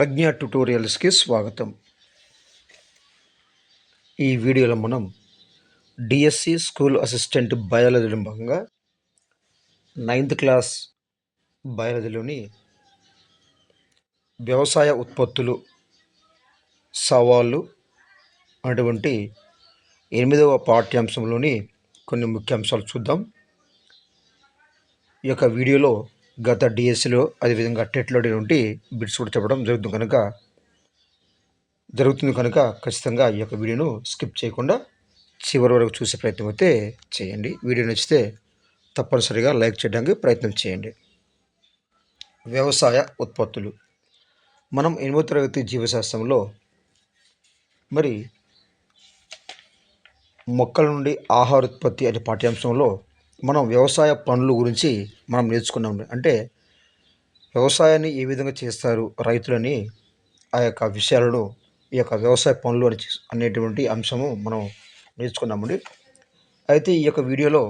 ప్రజ్ఞ ట్యుటోరియల్స్కి స్వాగతం. ఈ వీడియోలో మనం డిఎస్సి స్కూల్ అసిస్టెంట్ బయాలజీలో భాగంగా 9th క్లాస్ బయాలజీలోని వ్యవసాయ ఉత్పత్తులు సవాళ్ళు అటువంటి 8వ పాఠ్యాంశంలోని కొన్ని ముఖ్యాంశాలు చూద్దాం. ఈ యొక్క వీడియోలో గత డిఎస్సిలో అదేవిధంగా టెట్లో నుండి బిట్స్ కూడా చెప్పడం జరుగుతుంది కనుక ఖచ్చితంగా ఈ యొక్క వీడియోను స్కిప్ చేయకుండా చివరి వరకు చూసే ప్రయత్నం అయితే చేయండి. వీడియో నచ్చితే తప్పనిసరిగా లైక్ చేయడానికి ప్రయత్నం చేయండి. వ్యవసాయ ఉత్పత్తులు. మనం 8వ తరగతి జీవశాస్త్రంలో మరి మొక్కల నుండి ఆహార ఉత్పత్తి అనే పాఠ్యాంశంలో మనం వ్యవసాయ పనుల గురించి మనం నేర్చుకున్నాం. అంటే వ్యవసాయాన్ని ఏ విధంగా చేస్తారు రైతులని, ఆ యొక్క విషయాలను ఈ యొక్క వ్యవసాయ పనులు అనేటువంటి అంశము మనం నేర్చుకున్నామండి. అయితే ఈ యొక్క వీడియోలో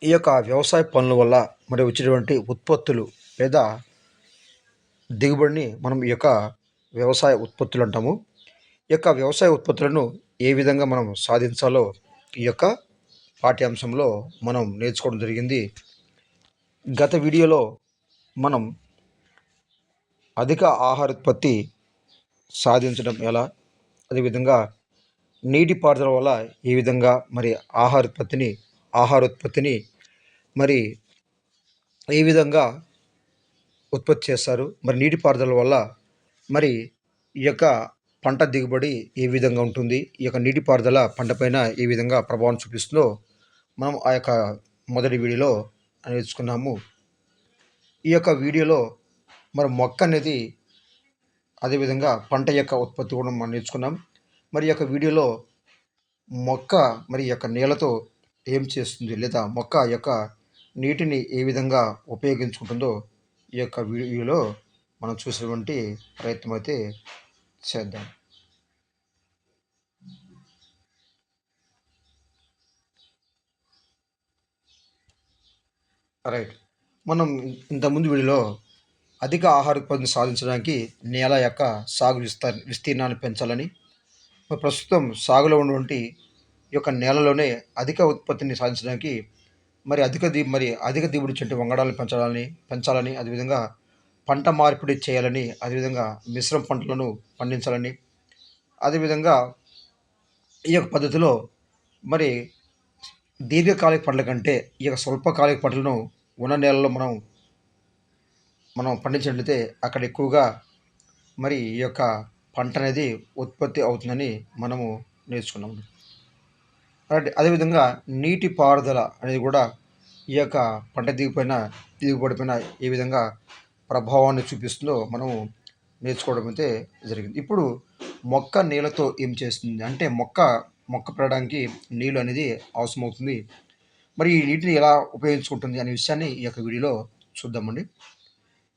ఈ యొక్క వ్యవసాయ పనుల వల్ల మరి వచ్చేటువంటి ఉత్పత్తులు లేదా దిగుబడిని మనం ఈ యొక్క వ్యవసాయ ఉత్పత్తులు అంటాము. ఈ యొక్క వ్యవసాయ ఉత్పత్తులను ఏ విధంగా మనం సాధించాలో ఈ యొక్క పాఠ్యాంశంలో మనం నేర్చుకోవడం జరిగింది. గత వీడియోలో మనం అధిక ఆహార ఉత్పత్తి సాధించడం ఎలా, అదేవిధంగా నీటిపారుదల వల్ల ఏ విధంగా మరి ఆహార ఉత్పత్తిని మరి ఏ విధంగా ఉత్పత్తి చేస్తారు, మరి నీటిపారుదల వల్ల మరి ఈ యొక్క పంట దిగుబడి ఏ విధంగా ఉంటుంది, ఈ యొక్క నీటిపారుదల పంటపైన ఏ విధంగా ప్రభావం చూపిస్తుందో మనం ఆ యొక్క మొదటి వీడియోలో నేర్చుకున్నాము. ఈ యొక్క వీడియోలో మరి మొక్క అనేది అదేవిధంగా పంట యొక్క ఉత్పత్తి కూడా మనం నేర్చుకున్నాం. మరి యొక్క వీడియోలో మొక్క మరి యొక్క నేలతో ఏం చేస్తుంది, లేదా మొక్క యొక్క నీటిని ఏ విధంగా ఉపయోగించుకుంటుందో ఈ యొక్క వీడియోలో మనం చూసేటువంటి ప్రయత్నం అయితే చేద్దాం. రైట్, మనం ఇంతకుముందు వీడియోలో అధిక ఆహార ఉత్పత్తిని సాధించడానికి నేల యొక్క సాగు విస్తీర్ణాన్ని పెంచాలని, ప్రస్తుతం సాగులో ఉన్నటువంటి ఈ యొక్క నేలలోనే అధిక ఉత్పత్తిని సాధించడానికి మరి అధిక దిగుబడి చెట్టు వంగడాలను పెంచాలని అదేవిధంగా పంట మార్పిడి చేయాలని, అదేవిధంగా మిశ్రమ పంటలను పండించాలని, అదేవిధంగా ఈ యొక్క పద్ధతిలో మరి దీర్ఘకాలిక పంటల కంటే ఈ యొక్క స్వల్పకాలిక పంటలను ఉన్న నేలలో మనం పండించినట్లయితే అక్కడ ఎక్కువగా మరి ఈ యొక్క పంట అనేది ఉత్పత్తి అవుతుందని మనము నేర్చుకున్నాము. అదేవిధంగా నీటి పారుదల అనేది కూడా ఈ యొక్క పంట దిగుబడిపైన ఏ విధంగా ప్రభావాన్ని చూపిస్తుందో మనము నేర్చుకోవడం అయితే జరిగింది. ఇప్పుడు మొక్క నీళ్ళతో ఏం చేస్తుంది అంటే మొక్క పెరగడానికి నీళ్ళు అనేది అవసరమవుతుంది. మరి ఈ నీటిని ఎలా ఉపయోగించుకుంటుంది అనే విషయాన్ని ఈ యొక్క వీడియోలో చూద్దామండి.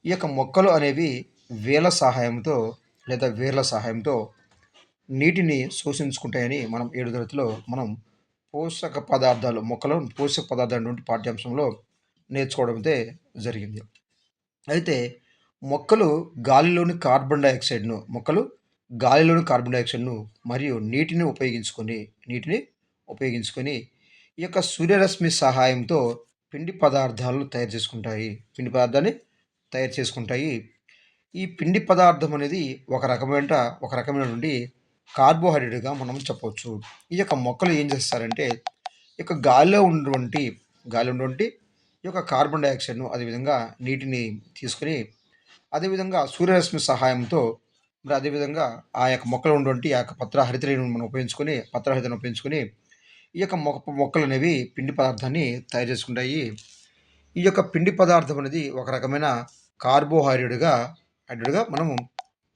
ఈ యొక్క మొక్కలు అనేవి వేర్ల సహాయంతో నీటిని శోషించుకుంటాయని మనం 7వ తరగతిలో మనం మొక్కలో పోషక పదార్థాల నుండి పాఠ్యాంశంలో నేర్చుకోవడం అయితే జరిగింది. అయితే మొక్కలు గాలిలోని కార్బన్ డైఆక్సైడ్ను మరియు నీటిని ఉపయోగించుకొని ఈ యొక్క సూర్యరశ్మి సహాయంతో పిండి పదార్థాన్ని తయారు చేసుకుంటాయి. ఈ పిండి పదార్థం అనేది ఒక రకమైన నుండి కార్బోహైడ్రేట్గా మనం చెప్పవచ్చు. ఈ యొక్క మొక్కలు ఏం చేస్తారంటే ఈ యొక్క గాలిలో ఉన్నటువంటి ఈ యొక్క కార్బన్ డైఆక్సైడ్ను అదేవిధంగా నీటిని తీసుకొని అదేవిధంగా సూర్యరశ్మి సహాయంతో మరి అదేవిధంగా ఆ యొక్క మొక్కలు ఉన్నటువంటి ఆ యొక్క పత్రహరితను ఉపయోగించుకొని ఈ యొక్క మొక్కలు అనేవి పిండి పదార్థాన్ని తయారు చేసుకుంటాయి. ఈ యొక్క పిండి పదార్థం అనేది ఒక రకమైన కార్బోహైడ్రేట్గా మనము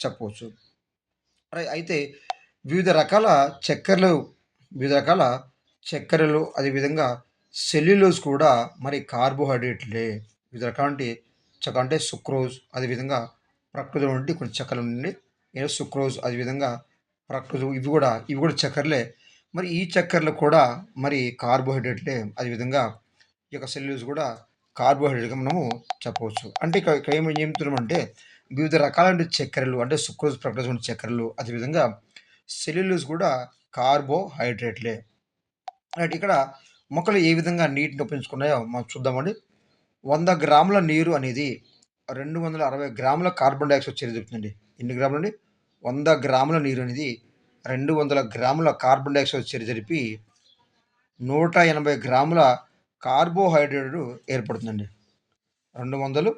చెప్పవచ్చు. అయితే వివిధ రకాల చక్కెరలు అదేవిధంగా సెల్యులోజ్ కూడా మరి కార్బోహైడ్రేట్లే. వివిధ రకాలంటే అంటే సుక్రోజ్, అదేవిధంగా ప్రకృతిలో నుండి కొన్ని చక్కెరలు నుండి సుక్రోజ్, అదేవిధంగా ప్రకృతి ఇవి కూడా చక్కెరలే. మరి ఈ చక్కెరలు కూడా మరి కార్బోహైడ్రేట్లే. అదేవిధంగా ఈ యొక్క సెల్యులోజ్ కూడా కార్బోహైడ్రేట్గా మనము చెప్పవచ్చు. అంటే ఇక్కడ ఏం చెప్తున్నామంటే వివిధ రకాలైన చక్కెరలు అంటే సుక్రోజ్, ఫ్రక్టోజ్ వంటి చక్కెరలు, అదేవిధంగా సెల్యులోజ్ కూడా కార్బోహైడ్రేట్‌లే. రైట్. ఇక్కడ మొక్కలు ఏ విధంగా నీటిని ఉపయోగించుకున్నాయో మనం చూద్దామండి. 100 గ్రాముల నీరు అనేది 260 గ్రాముల కార్బన్ డయాక్సైడ్ చెరిజేపుతుందండి. ఎన్ని గ్రాములండి? 100 గ్రాముల నీరు అనేది 200 గ్రాముల కార్బన్ డయాక్సైడ్ చెరిజరిపి 180 గ్రాముల కార్బోహైడ్రేట్ ఏర్పడుతుందండి. 200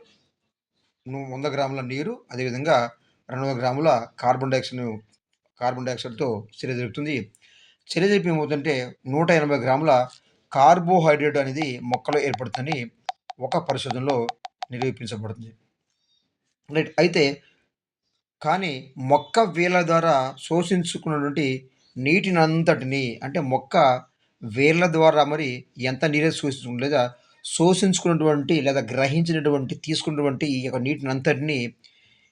100 గ్రాముల నీరు, అదేవిధంగా 200 గ్రాముల కార్బన్ డయాక్సైడ్‌తో చర్య జరుపుతుంది. చర్య జరిపి ఏమవుతుందంటే 180 గ్రాముల కార్బోహైడ్రేట్ అనేది మొక్కలో ఏర్పడుతుందని ఒక పరిశోధనలో నిరూపించబడుతుంది. రైట్. అయితే కానీ మొక్క వేళ్ళ ద్వారా శోషించుకున్నటువంటి నీటినంతటిని అంటే మొక్క వేళ్ళ ద్వారా మరి ఎంత నీరైతే శోషించుకుంటుందో లేదా శోషించుకున్నటువంటి లేదా గ్రహించినటువంటి తీసుకున్నటువంటి ఈ యొక్క నీటినంతటిని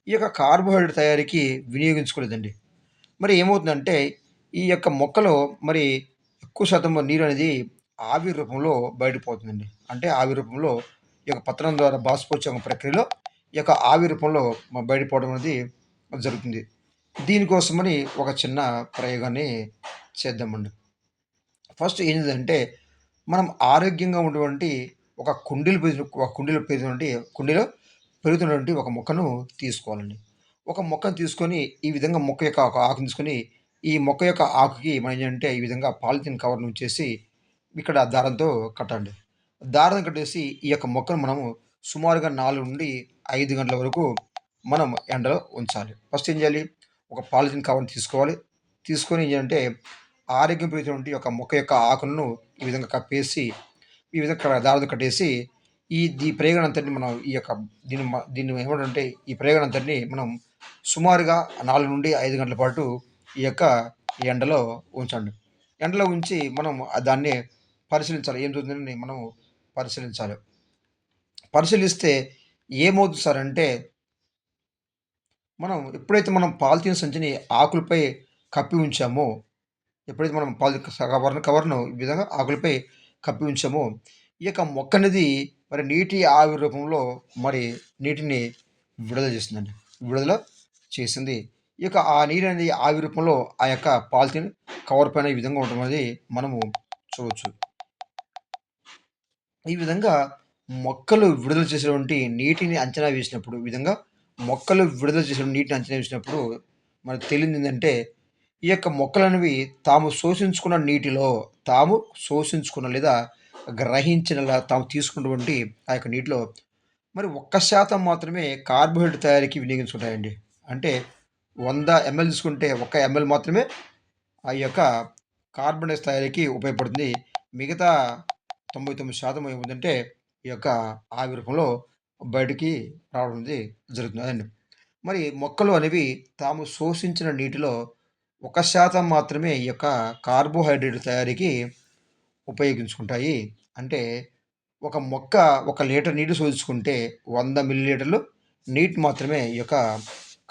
ఈ యొక్క కార్బోహైడ్రేట్ తయారీకి వినియోగించుకోలేదండి. మరి ఏమవుతుందంటే ఈ యొక్క మొక్కలో మరి ఎక్కువ శాతం నీరు అనేది ఆవిరి రూపంలో బయటపోతుందండి. అంటే ఆవిరి రూపంలో ఈ యొక్క పత్రం ద్వారా బాష్పోత్సర్గం ప్రక్రియలో ఈ యొక్క ఆవిరి రూపంలో బయటపోవడం అనేది జరుగుతుంది. దీనికోసమని ఒక చిన్న ప్రయోగాన్ని చేద్దామండి. ఫస్ట్ ఏంటిదంటే మనం ఆరోగ్యంగా ఉన్నటువంటి కుండీలో పెరుగుతున్నటువంటి ఒక మొక్కను తీసుకోవాలండి. ఒక మొక్కను తీసుకొని ఈ విధంగా మొక్క యొక్క ఒక ఆకుని తీసుకొని ఈ మొక్క యొక్క ఆకుకి మనం ఏంటంటే ఈ విధంగా పాలిథీన్ కవర్‌ని ఉంచేసి ఇక్కడ దారంతో కట్టండి. దారం కట్టేసి ఈ యొక్క మొక్కను మనము సుమారుగా 4-5 గంటల వరకు మనం ఎండలో ఉంచాలి. ఫస్ట్ ఏం చేయాలి? ఒక పాలిథీన్ కవర్‌ని తీసుకోవాలి. తీసుకొని ఏం చేయాలంటే ఆరోగ్యం పెరిగినటువంటి యొక్క మొక్క యొక్క ఆకులను ఈ విధంగా కప్పేసి, ఈ విధంగా దారంతో కట్టేసి ఈ ప్రయోగం మనం ఈ యొక్క దీన్ని ఏమంటారంటే ఈ ప్రయోగం మనం సుమారుగా 4-5 గంటల పాటు ఈ యొక్క ఎండలో ఉంచండి. ఎండలో ఉంచి మనం దాన్ని పరిశీలించాలి. ఏం జరుగుతుందని మనం పరిశీలించాలి. పరిశీలిస్తే ఏమవుతుంది సార్ అంటే, మనం ఎప్పుడైతే మనం పాలిథీన్ సంచిని ఆకులపై కప్పి ఉంచామో, ఎప్పుడైతే మనం కవర్‌ను ఈ విధంగా ఆకులపై కప్పి ఉంచామో, ఈ యొక్క మొక్కనేది మరి నీటి ఆవిరి రూపంలో మరి నీటిని విడుదల చేస్తుందండి. విడుదల చేసింది. ఈ యొక్క ఆ నీరనేది ఆవిరి రూపంలో ఆ యొక్క పాలిథీన్ కవర్ పైన ఈ విధంగా ఉండడం అనేది మనము చూడవచ్చు. ఈ విధంగా మొక్కలు విడుదల చేసేటువంటి నీటిని అంచనా వేసినప్పుడు ఈ విధంగా మొక్కలు విడుదల చేసిన నీటిని అంచనా వేసినప్పుడు మనకు తెలియనిదేంటంటే, ఈ యొక్క మొక్కలనేవి తాము శోషించుకున్న లేదా గ్రహించిన తాము తీసుకున్నటువంటి ఆ యొక్క నీటిలో మరి 1% మాత్రమే కార్బోహైడ్రేట్ తయారీకి వినియోగించుకుంటాయండి. అంటే 100 ఎంఎల్ తీసుకుంటే 1 ఎంఎల్ మాత్రమే ఆ యొక్క కార్బన్ డయాక్సైడ్ తయారీకి ఉపయోగపడుతుంది. మిగతా 99% ఏముందంటే ఈ యొక్క ఆవిరి రూపంలో బయటికి రావడం అనేది జరుగుతుంది. అదండి. మరి మొక్కలు అనేవి తాము శోషించిన నీటిలో 1% మాత్రమే ఈ యొక్క కార్బోహైడ్రేట్ తయారీకి ఉపయోగించుకుంటాయి. అంటే ఒక మొక్క 1 లీటర్ నీరు శోషించుకుంటే 100 మిల్లీలీటర్లు నీటి మాత్రమే ఈ యొక్క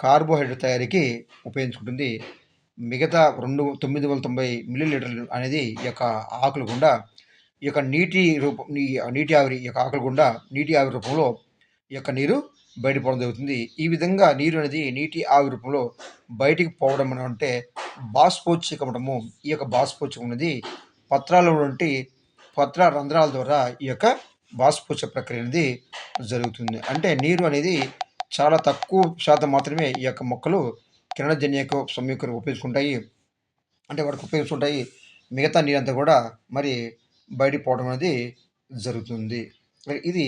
కార్బోహైడ్రేట్ తయారీకి ఉపయోగించుకుంటుంది. మిగతా 990 మిల్లీలీటర్లు అనేది ఈ యొక్క ఆకుల గుండా ఈ యొక్క నీటి ఆవిరి ఈ యొక్క ఆకుల గుండా నీటి ఆవిరి రూపంలో ఈ యొక్క నీరు బయటకి పోవడం జరుగుతుంది. ఈ విధంగా నీరు అనేది నీటి ఆవిరి రూపంలో బయటికి పోవడం అని అంటే బాష్పోత్సీకమటము. ఈ యొక్క బాష్పోత్సకం అనేది పత్రాల్లో ఉన్నటువంటి పత్ర రంధ్రాల ద్వారా ఈ యొక్క బాష్పోత్సక ప్రక్రియ అనేది జరుగుతుంది. అంటే నీరు అనేది చాలా తక్కువ శాతం మాత్రమే ఈ యొక్క మొక్కలు కిరణజన్యకు సంయుక్తకు ఉపయోగించుకుంటాయి. అంటే వాటికి ఉపయోగించుకుంటాయి. మిగతా నీరంతా కూడా మరి బయటికి పోవడం అనేది జరుగుతుంది. మరి ఇది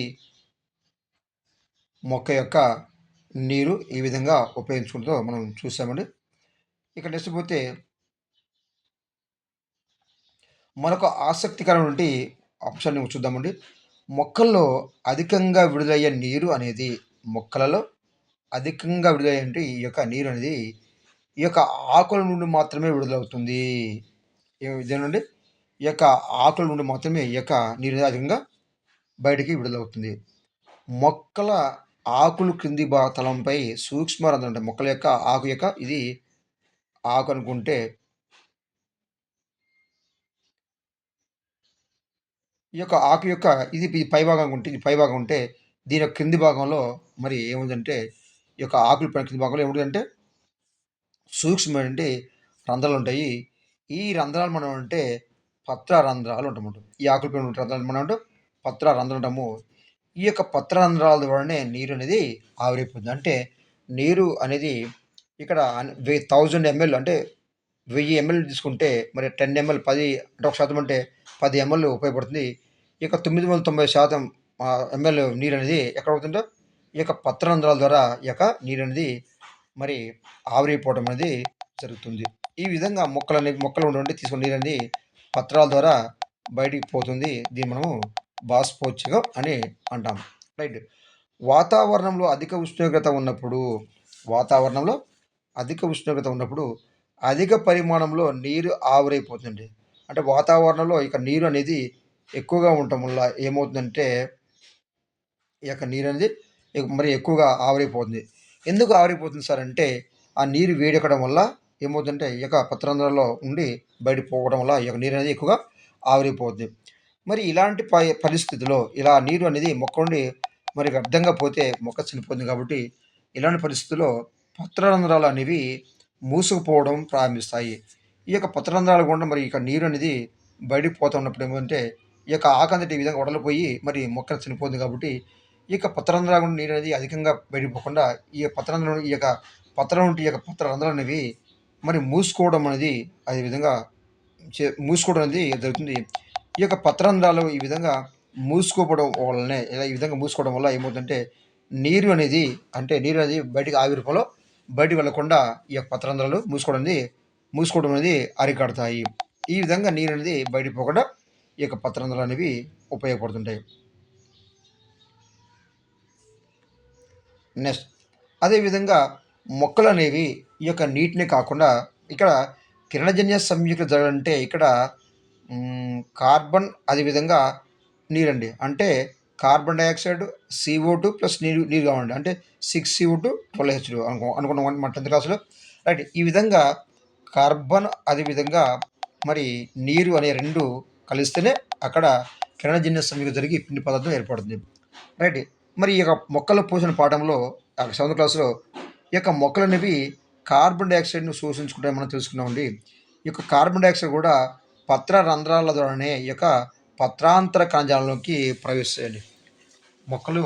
మొక్క యొక్క నీరు ఈ విధంగా ఉపయోగించుకుంటూ మనం చూసామండి. ఇక నెక్స్ట్ పోతే మరొక ఆసక్తికరమైనటువంటి అంశాన్ని చూద్దామండి. మొక్కల్లో అధికంగా విడుదలయ్యే నీరు అనేది మొక్కలలో అధికంగా విడుదలయ్యేటి ఈ యొక్క నీరు అనేది ఈ యొక్క ఆకుల నుండి మాత్రమే విడుదలవుతుంది. ఇదేనండి ఈ యొక్క ఆకుల నుండి మాత్రమే ఈ యొక్క నీరు అధికంగా బయటికి విడుదలవుతుంది. మొక్కల ఆకులు క్రింది తలంపై సూక్ష్మ రంధ్రం అంటే మొక్కల యొక్క ఆకు యొక్క ఇది ఆకు అనుకుంటే ఈ యొక్క ఆకు యొక్క ఇది పైభాగం ఉంటే దీని యొక్క క్రింది భాగంలో మరి ఏముందంటే ఈ యొక్క ఆకుల పైన కింది భాగంలో ఏముంటదంటే సూక్ష్మమైనటువంటి రంధ్రాలుంటాయి. ఈ రంధ్రాలు మనం అంటే పత్ర రంధ్రాలు అంటామట. ఈ ఆకుల పైన ఉండే రంధ్రాలు మనం అంటే పత్ర రంధ్రాలు అంటాము. ఈ యొక్క పత్ర రంధ్రాల ద్వారానే నీరనేది ఆవిరైపోతుంది. అంటే నీరు అనేది ఇక్కడ 1000 ఎంఎల్ అంటే 1000 ఎంఎల్ తీసుకుంటే మరి 10 ఎంఎల్ 10 అంటే ఒక శాతం అంటే 10 ఎంఎల్ ఉపయోగపడుతుంది. ఈ యొక్క 990% ఎంఎల్ నీరనేది ఎక్కడవుతుందో ఈ యొక్క పత్ర రంధ్రాల ద్వారా ఈ యొక్క నీరనేది మరి ఆవిరైపోవడం అనేది జరుగుతుంది. ఈ విధంగా మొక్కలు ఉన్నటువంటి తీసుకున్న నీరనేది పత్రాల ద్వారా బయటికి పోతుంది. దీన్ని మనము బాష్పోత్సర్గం అని అంటాం. రైట్. వాతావరణంలో అధిక ఉష్ణోగ్రత ఉన్నప్పుడు వాతావరణంలో అధిక ఉష్ణోగ్రత ఉన్నప్పుడు అధిక పరిమాణంలో నీరు ఆవిరైపోతుందండి. అంటే వాతావరణంలో ఇక నీరు అనేది ఎక్కువగా ఉండటం వల్ల ఏమవుతుందంటే ఈ యొక్క నీరనేది మరి ఎక్కువగా ఆవిరైపోతుంది. ఎందుకు ఆవిరైపోతుంది సార్ అంటే, ఆ నీరు వేడెక్కడం వల్ల ఏమవుతుందంటే, ఈ యొక్క పత్రరంధ్రాల్లో ఉండి బయటికి పోవడం వల్ల ఈ యొక్క నీరనేది ఎక్కువగా ఆవిరైపోద్ది. మరి ఇలాంటి పరిస్థితిలో ఇలా నీరు అనేది మొక్క నుండి మరి వ్యర్థంగా పోతే మొక్క చనిపోతుంది కాబట్టి, ఇలాంటి పరిస్థితుల్లో పత్రరంధ్రాలు అనేవి మూసుకుపోవడం ప్రారంభిస్తాయి. ఈ యొక్క పత్రరంధ్రాల గుండా మరి ఇక నీరు అనేది బయటికి పోతా ఉన్నప్పుడు ఏమంటే, ఈ యొక్క ఆకంతటి ఈ విధంగా వడలిపోయి మరి మొక్క చనిపోతుంది కాబట్టి ఈ యొక్క పత్రరంధ్రాల గుండా నీరనేది అధికంగా బయటికి పోకుండా, ఈ పత్రరంధ్రం ఈ యొక్క పత్రం నుండి ఈ యొక్క పత్ర రంధ్రాలనేవి మరి మూసుకోవడం అనేది అదే విధంగా మూసుకోవడం అనేది జరుగుతుంది. ఈ యొక్క పత్రరంధ్రాలు ఈ విధంగా మూసుకోవడం వల్లనే ఇలా ఈ విధంగా మూసుకోవడం వల్ల ఏమవుతుందంటే, నీరు అనేది అంటే నీరు అనేది బయటికి ఆవిరి రూపంలో బయటికి వెళ్ళకుండా ఈ యొక్క పత్రరంధ్రాలు మూసుకోవడం అనేది అరికడతాయి. ఈ విధంగా నీరు అనేది బయటికి పోకుండా ఈ యొక్క పత్రరంధ్రాలు అనేవి ఉపయోగపడుతుంటాయి. నెక్స్ట్ అదేవిధంగా మొక్కలనేవి ఈ యొక్క నీటిని కాకుండా ఇక్కడ కిరణజన్య సంయుక్త జరగాలంటే ఇక్కడ కార్బన్ అదేవిధంగా నీరండి. అంటే కార్బన్ డయాక్సైడ్, CO2 ప్లస్ నీరు కావాలండి. అంటే 6CO2 12H2 అనుకున్నాం మన 10th క్లాస్‌లో. రైట్. ఈ విధంగా కార్బన్ అదేవిధంగా మరి నీరు అనే 2 కలిస్తేనే అక్కడ కిరణజన్య సంయుక్త జరిగి పిండి పదార్థం ఏర్పడుతుంది. రైట్. మరి ఈ యొక్క మొక్కల పోషణ పాఠంలో 7th క్లాస్‌లో ఈ యొక్క మొక్కలనేవి కార్బన్ డయాక్సైడ్‌ని శోషించుకుంటాయని మనం తెలుసుకున్నామండి. ఈ యొక్క కార్బన్ డయాక్సైడ్ కూడా పత్ర రంధ్రాల ద్వారానే ఈ యొక్క పత్రాంతర కణజాలంలోకి ప్రవేశిస్తాయండి. మొక్కలు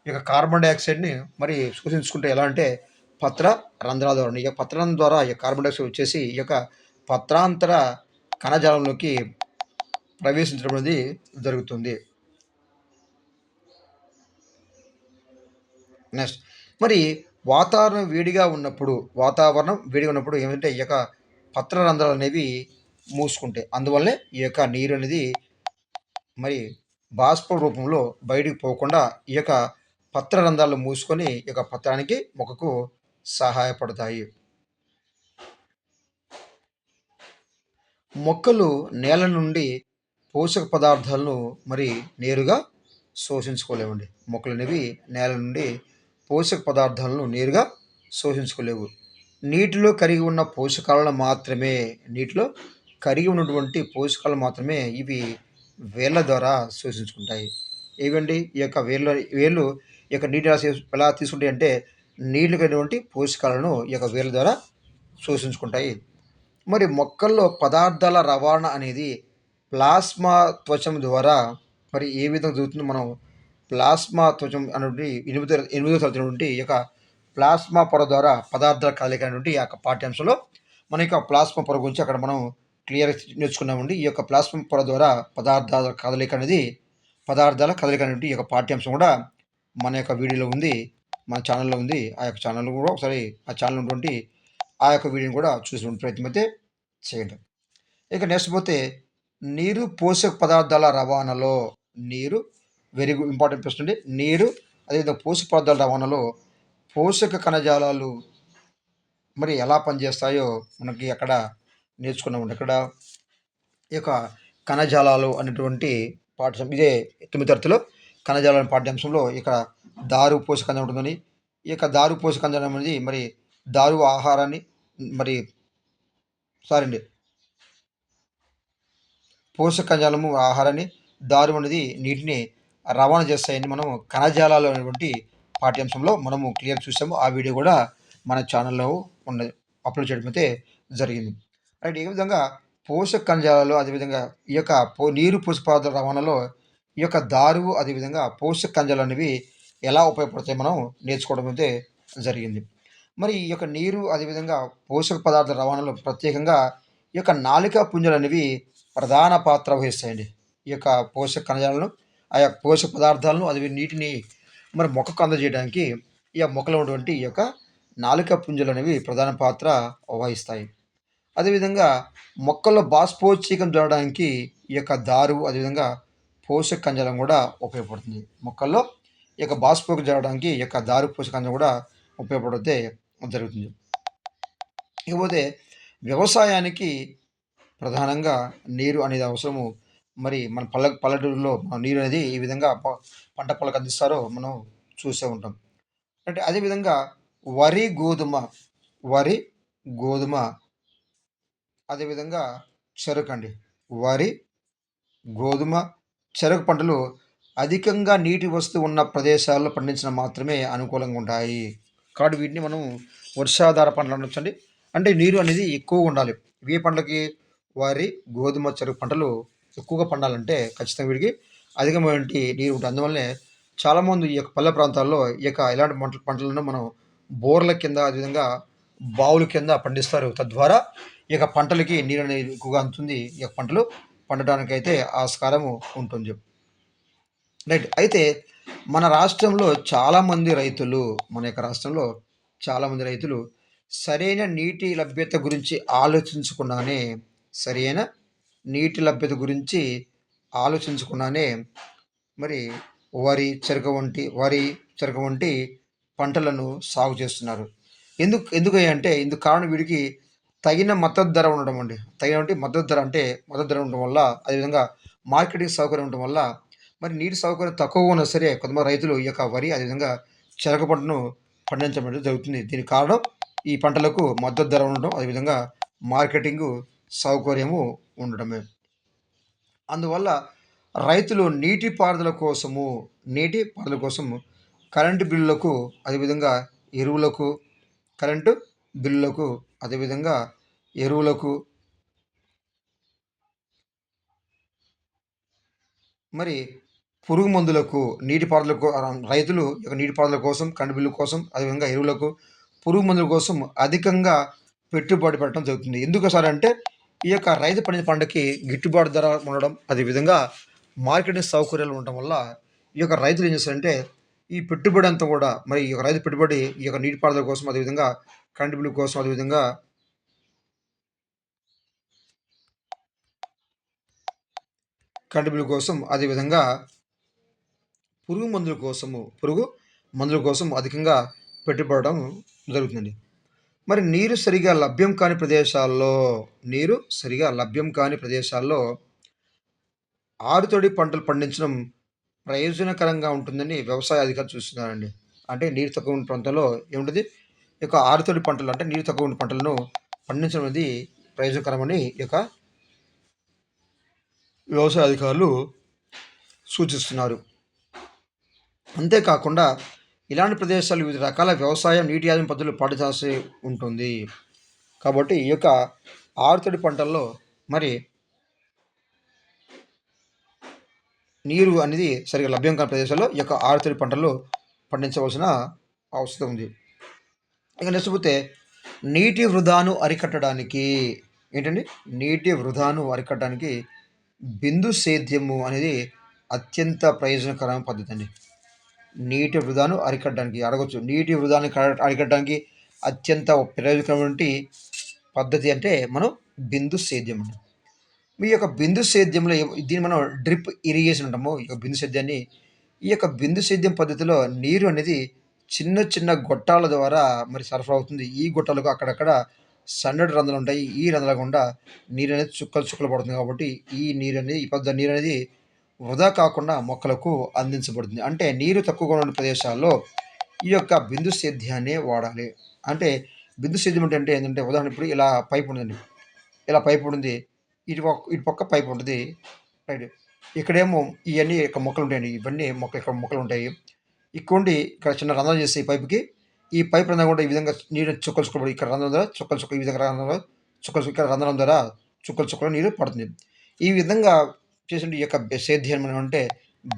ఈ యొక్క కార్బన్ డయాక్సైడ్‌ని మరి శోషించుకుంటే ఎలా అంటే పత్ర రంధ్రాల ద్వారా. ఈ యొక్క పత్రరంధ్రం ద్వారా ఈ కార్బన్ డయాక్సైడ్ వచ్చేసి ఈ యొక్క పత్రాంతర కణజాలంలోకి ప్రవేశించడం అనేది జరుగుతుంది. నెక్స్ట్ మరి వాతావరణం వేడిగా ఉన్నప్పుడు ఏమంటే ఈ యొక్క పత్ర రంధ్రాలు అనేవి మూసుకుంటాయి. అందువల్లనే ఈ యొక్క నీరు అనేది మరి బాష్ప రూపంలో బయటికి పోకుండా ఈ యొక్క పత్ర రంధ్రాలు మూసుకొని ఈ యొక్క పత్రానికి మొక్కకు సహాయపడతాయి. మొక్కలు నేల నుండి పోషక పదార్థాలను మరి నేరుగా శోషించుకోలేవండి. మొక్కలనేవి నేల నుండి పోషక పదార్థాలను నేరుగా శోషించుకోలేవు. నీటిలో కరిగి ఉన్న నీటిలో కరిగి ఉన్నటువంటి పోషకాలు మాత్రమే ఇవి వేళ్ళ ద్వారా శోషించుకుంటాయి. ఏవండి ఈ యొక్క వేళ్ళు ఈ యొక్క నీటి ఎలా తీసుకుంటాయి అంటే నీళ్ళు కలిగినటువంటి పోషకాలను ఈ యొక్క వేళ్ళ ద్వారా శోషించుకుంటాయి. మరి మొక్కల్లో పదార్థాల రవాణా అనేది ప్లాస్మా త్వచం ద్వారా మరి ఏ విధంగా జరుగుతుందో మనం ప్లాస్మా త్వచం అనేటువంటి ఎనిమిదో తరగతి నుండి ఈ యొక్క ప్లాస్మా పొర ద్వారా పదార్థాల కదలిక అనేటువంటి ఈ యొక్క పాఠ్యాంశంలో మన యొక్క ప్లాస్మా పొర గురించి అక్కడ మనం క్లియర్‌గా నేర్చుకున్నామండి. ఈ యొక్క ప్లాస్మా పొర ద్వారా పదార్థాల కదలిక అనేటువంటి ఈ యొక్క పాఠ్యాంశం కూడా మన యొక్క వీడియోలో ఉంది. మన ఛానల్‌లో ఉంది. ఆ యొక్క ఛానల్ కూడా ఒకసారి ఆ ఛానల్ ఉన్నటువంటి ఆ యొక్క వీడియోని కూడా చూసే ప్రయత్నం అయితే చేయండి. ఇక నెక్స్ట్ పోతే నీరు పోషక పదార్థాల రవాణాలో నీరు వెరీ ఇంపార్టెంట్ ప్రశ్న అండి. నీరు అదేవిధంగా పోషక పదార్థాల రవాణాలో పోషక కణజాలాలు మరి ఎలా పనిచేస్తాయో మనకి అక్కడ నేర్చుకున్నామండి. అక్కడ ఈ యొక్క కణజాలాలు అనేటువంటి పాఠ్యాంశం ఇదే 9వ తరగతిలో కణజాలం పాఠ్యాంశంలో ఇక్కడ దారు పోషక కణజాలం ఉంటుందని, ఈ యొక్క దారు పోషక కణజాలం అనేది మరి దారు ఆహారాన్ని మరి సారీ అండి పోషక కణజాలము ఆహారాన్ని, దారు అనేది నీటిని రవాణా చేస్తాయని మనం కణజాలాలు అనేటువంటి పాఠ్యాంశంలో మనము క్లియర్ చూసాము. ఆ వీడియో కూడా మన ఛానల్లో ఉన్నది, అప్లోడ్ చేయడం అయితే జరిగింది. రైట్. ఈ విధంగా పోషక కణజాలాలు, అదేవిధంగా ఈ యొక్క నీరు పోషక పదార్థాల రవాణాలో ఈ యొక్క దారువు, అదేవిధంగా పోషక కణజాలాలు అనేవి ఎలా ఉపయోగపడతాయి మనం నేర్చుకోవడం అయితే జరిగింది. మరి ఈ యొక్క నీరు, అదేవిధంగా పోషక పదార్థాల రవాణాలో ప్రత్యేకంగా ఈ యొక్క నాళికా పుంజులనేవి ప్రధాన పాత్ర వహిస్తాయండి. ఈ యొక్క పోషక కణజాలను, ఆ యొక్క పోషక పదార్థాలను, అది నీటిని మరి మొక్కకు అందజేయడానికి ఈ మొక్కలో ఉన్నటువంటి ఈ యొక్క నాళికా పుంజులనేవి ప్రధాన పాత్ర వహిస్తాయి. అదేవిధంగా మొక్కల్లో బాష్పోత్సీకం జరగడానికి ఈ యొక్క దారు, అదేవిధంగా పోషక కణజాలం కూడా ఉపయోగపడుతుంది. మొక్కల్లో ఈ యొక్క బాష్పోకం జరగడానికి ఈ యొక్క దారు, పోషక కణజాలం కూడా ఉపయోగపడితే జరుగుతుంది. ఇకపోతే వ్యవసాయానికి ప్రధానంగా నీరు అనేది అవసరము. మరి మన పల్లెటూరులో నీరు అనేది ఈ విధంగా పంట పొలాలకు అందిస్తారో మనం చూసే ఉంటాం. అంటే అదేవిధంగా వరి, గోధుమ, వరి, గోధుమ, అదేవిధంగా చెరుకండి. వరి, గోధుమ, చెరకు పంటలు అధికంగా నీటి వస్తు ఉన్న ప్రదేశాల్లో పండించడం మాత్రమే అనుకూలంగా ఉంటాయి. కాబట్టి వీటిని మనం వర్షాధార పంటలు అనొచ్చండి. అంటే నీరు అనేది ఎక్కువగా ఉండాలి. ఏ పంటలకి? వరి, గోధుమ, చెరకు పంటలు ఎక్కువగా పండాలంటే ఖచ్చితంగా వీటికి అధికమైనటువంటి నీరు ఉంటుంది. అందువల్లనే చాలామంది ఈ యొక్క పల్లె ప్రాంతాల్లో ఈ యొక్క ఇలాంటి పంటలను మనం బోర్ల కింద, అదేవిధంగా బావుల కింద పండిస్తారు. తద్వారా ఈ యొక్క పంటలకి నీరు అనేది ఎక్కువగా అందుతుంది. ఈ యొక్క పంటలు పండటానికైతే ఆస్కారము ఉంటుంది. రైట్. అయితే మన రాష్ట్రంలో చాలామంది రైతులు, మన యొక్క రాష్ట్రంలో చాలామంది రైతులు సరైన నీటి లభ్యత గురించి ఆలోచించకుండానే, సరైన నీటి లభ్యత గురించి ఆలోచించకుండానే మరి వరి, చెరకు వంటి పంటలను సాగు చేస్తున్నారు. ఎందుకంటే ఇందుకు కారణం వీడికి తగిన మద్దతు ధర ఉండడం అండి. మద్దతు ధర అంటే మద్దతు ధర ఉండడం వల్ల, అదేవిధంగా మార్కెటింగ్ సౌకర్యం ఉండడం వల్ల, మరి నీటి సౌకర్యం తక్కువగా ఉన్నా సరే కొంతమంది రైతులు ఈ యొక్క వరి, అదేవిధంగా చెరకు పంటను పండించడం అనేది జరుగుతుంది. దీనికి కారణం ఈ పంటలకు మద్దతు ధర ఉండడం, అదేవిధంగా మార్కెటింగు సౌకర్యము ఉండడమే. అందువల్ల రైతులు నీటిపారుదల కోసము కరెంటు బిల్లులకు, అదేవిధంగా ఎరువులకు, కరెంటు బిల్లులకు, అదేవిధంగా ఎరువులకు, మరి పురుగు మందులకు, నీటిపారుదలకు రైతులు నీటిపారుదల కోసం, కరెంటు బిల్లు కోసం, అదేవిధంగా ఎరువులకు, పురుగు మందుల కోసం అధికంగా పెట్టుబడి పెట్టడం జరుగుతుంది. ఎందుకు సార్ అంటే ఈ యొక్క రైతు పండించిన పంటకి గిట్టుబాటు ధర ఉండడం, అదేవిధంగా మార్కెటింగ్ సౌకర్యాలు ఉండటం వల్ల ఈ యొక్క రైతులు ఏం చేస్తారంటే ఈ పెట్టుబడి అంతా కూడా, మరి ఈ యొక్క రైతు పెట్టుబడి ఈ యొక్క నీటిపారుదల కోసం, అదేవిధంగా కరెంటు బిల్లు కోసం, అదేవిధంగా అదేవిధంగా పురుగు మందుల కోసం అధికంగా పెట్టుబడడం జరుగుతుందండి. మరి నీరు సరిగా లభ్యం కాని ప్రదేశాల్లో ఆరుతడి పంటలు పండించడం ప్రయోజనకరంగా ఉంటుందని వ్యవసాయ అధికారులు చూస్తున్నారండి. అంటే నీరు తక్కువ ఉన్న ప్రాంతంలో ఏముంటుంది, ఈ యొక్క ఆరుతడి పంటలు, అంటే నీరు తక్కువ ఉన్న పంటలను పండించడం అనేది ప్రయోజనకరమని ఈ యొక్క వ్యవసాయ అధికారులు సూచిస్తున్నారు. అంతేకాకుండా ఇలాంటి ప్రదేశాలు వివిధ రకాల వ్యవసాయం, నీటి ఆదాయం పద్ధతులు పాటించాల్సి ఉంటుంది. కాబట్టి ఈ యొక్క ఆరుతడి పంటల్లో మరి నీరు అనేది సరిగా లభ్యం కాని ప్రదేశాల్లో ఈ యొక్క ఆరుతడి పంటలు పండించవలసిన అవసరం ఉంది. ఇక నెక్స్ట్ పోతే నీటి వృధాను అరికట్టడానికి బిందు సేద్యము అనేది అత్యంత ప్రయోజనకరమైన పద్ధతి అండి. నీటి వృధాను అరికట్టడానికి అడగొచ్చు. నీటి వృధాను అరికట్టడానికి అత్యంత ప్రయోజనకరమైన పద్ధతి అంటే మనం బిందు సేద్యం అండి. మీ యొక్క బిందు సేద్యంలో దీన్ని మనం డ్రిప్ ఇరిగేషన్ అంటాము. ఈ యొక్క బిందు సేద్యం పద్ధతిలో నీరు అనేది చిన్న చిన్న గొట్టాల ద్వారా మరి సరఫరా అవుతుంది. ఈ గొట్టాలకు అక్కడక్కడ సన్నటి రంధ్రాలు ఉంటాయి. ఈ రంధ్రాల గుండా నీరు అనేది చుక్కలు పడుతుంది. కాబట్టి ఈ నీరు అనేది వృధా కాకుండా మొక్కలకు అందించబడుతుంది. అంటే నీరు తక్కువగా ఉన్న ప్రదేశాల్లో ఈ యొక్క బిందు సేద్యాన్ని వాడాలి. అంటే బిందు సేద్యం అంటే ఏంటంటే, ఉదాహరణ ఇప్పుడు ఇలా పైప్ ఉందండి. ఇలా పైప్ ఉంది. ఇటు పక్క పైప్ ఉంటుంది. రైట్. ఇక్కడేమో ఇవన్నీ మొక్కలు ఉంటాయండి. ఇవన్నీ మొక్కలు ఉంటాయి. ఇక్కుండి ఇక్కడ చిన్న రంధ్రం చేసి ఈ పైప్‌కి, ఈ పైప్ రంధ్రం కూడా ఈ విధంగా నీరు చుక్కలు చుక్కలు ఇక్కడ రంధ్రం ద్వారా చుక్కలు చుక్కలు ఈ విధంగా రంధ్రంలో చుక్కలు ఇక్కడ రంధ్రం ద్వారా చుక్కలు చుక్కలు నీరు పడుతుంది. ఈ విధంగా చేసిన ఈ యొక్క సేద్యం మనం అంటే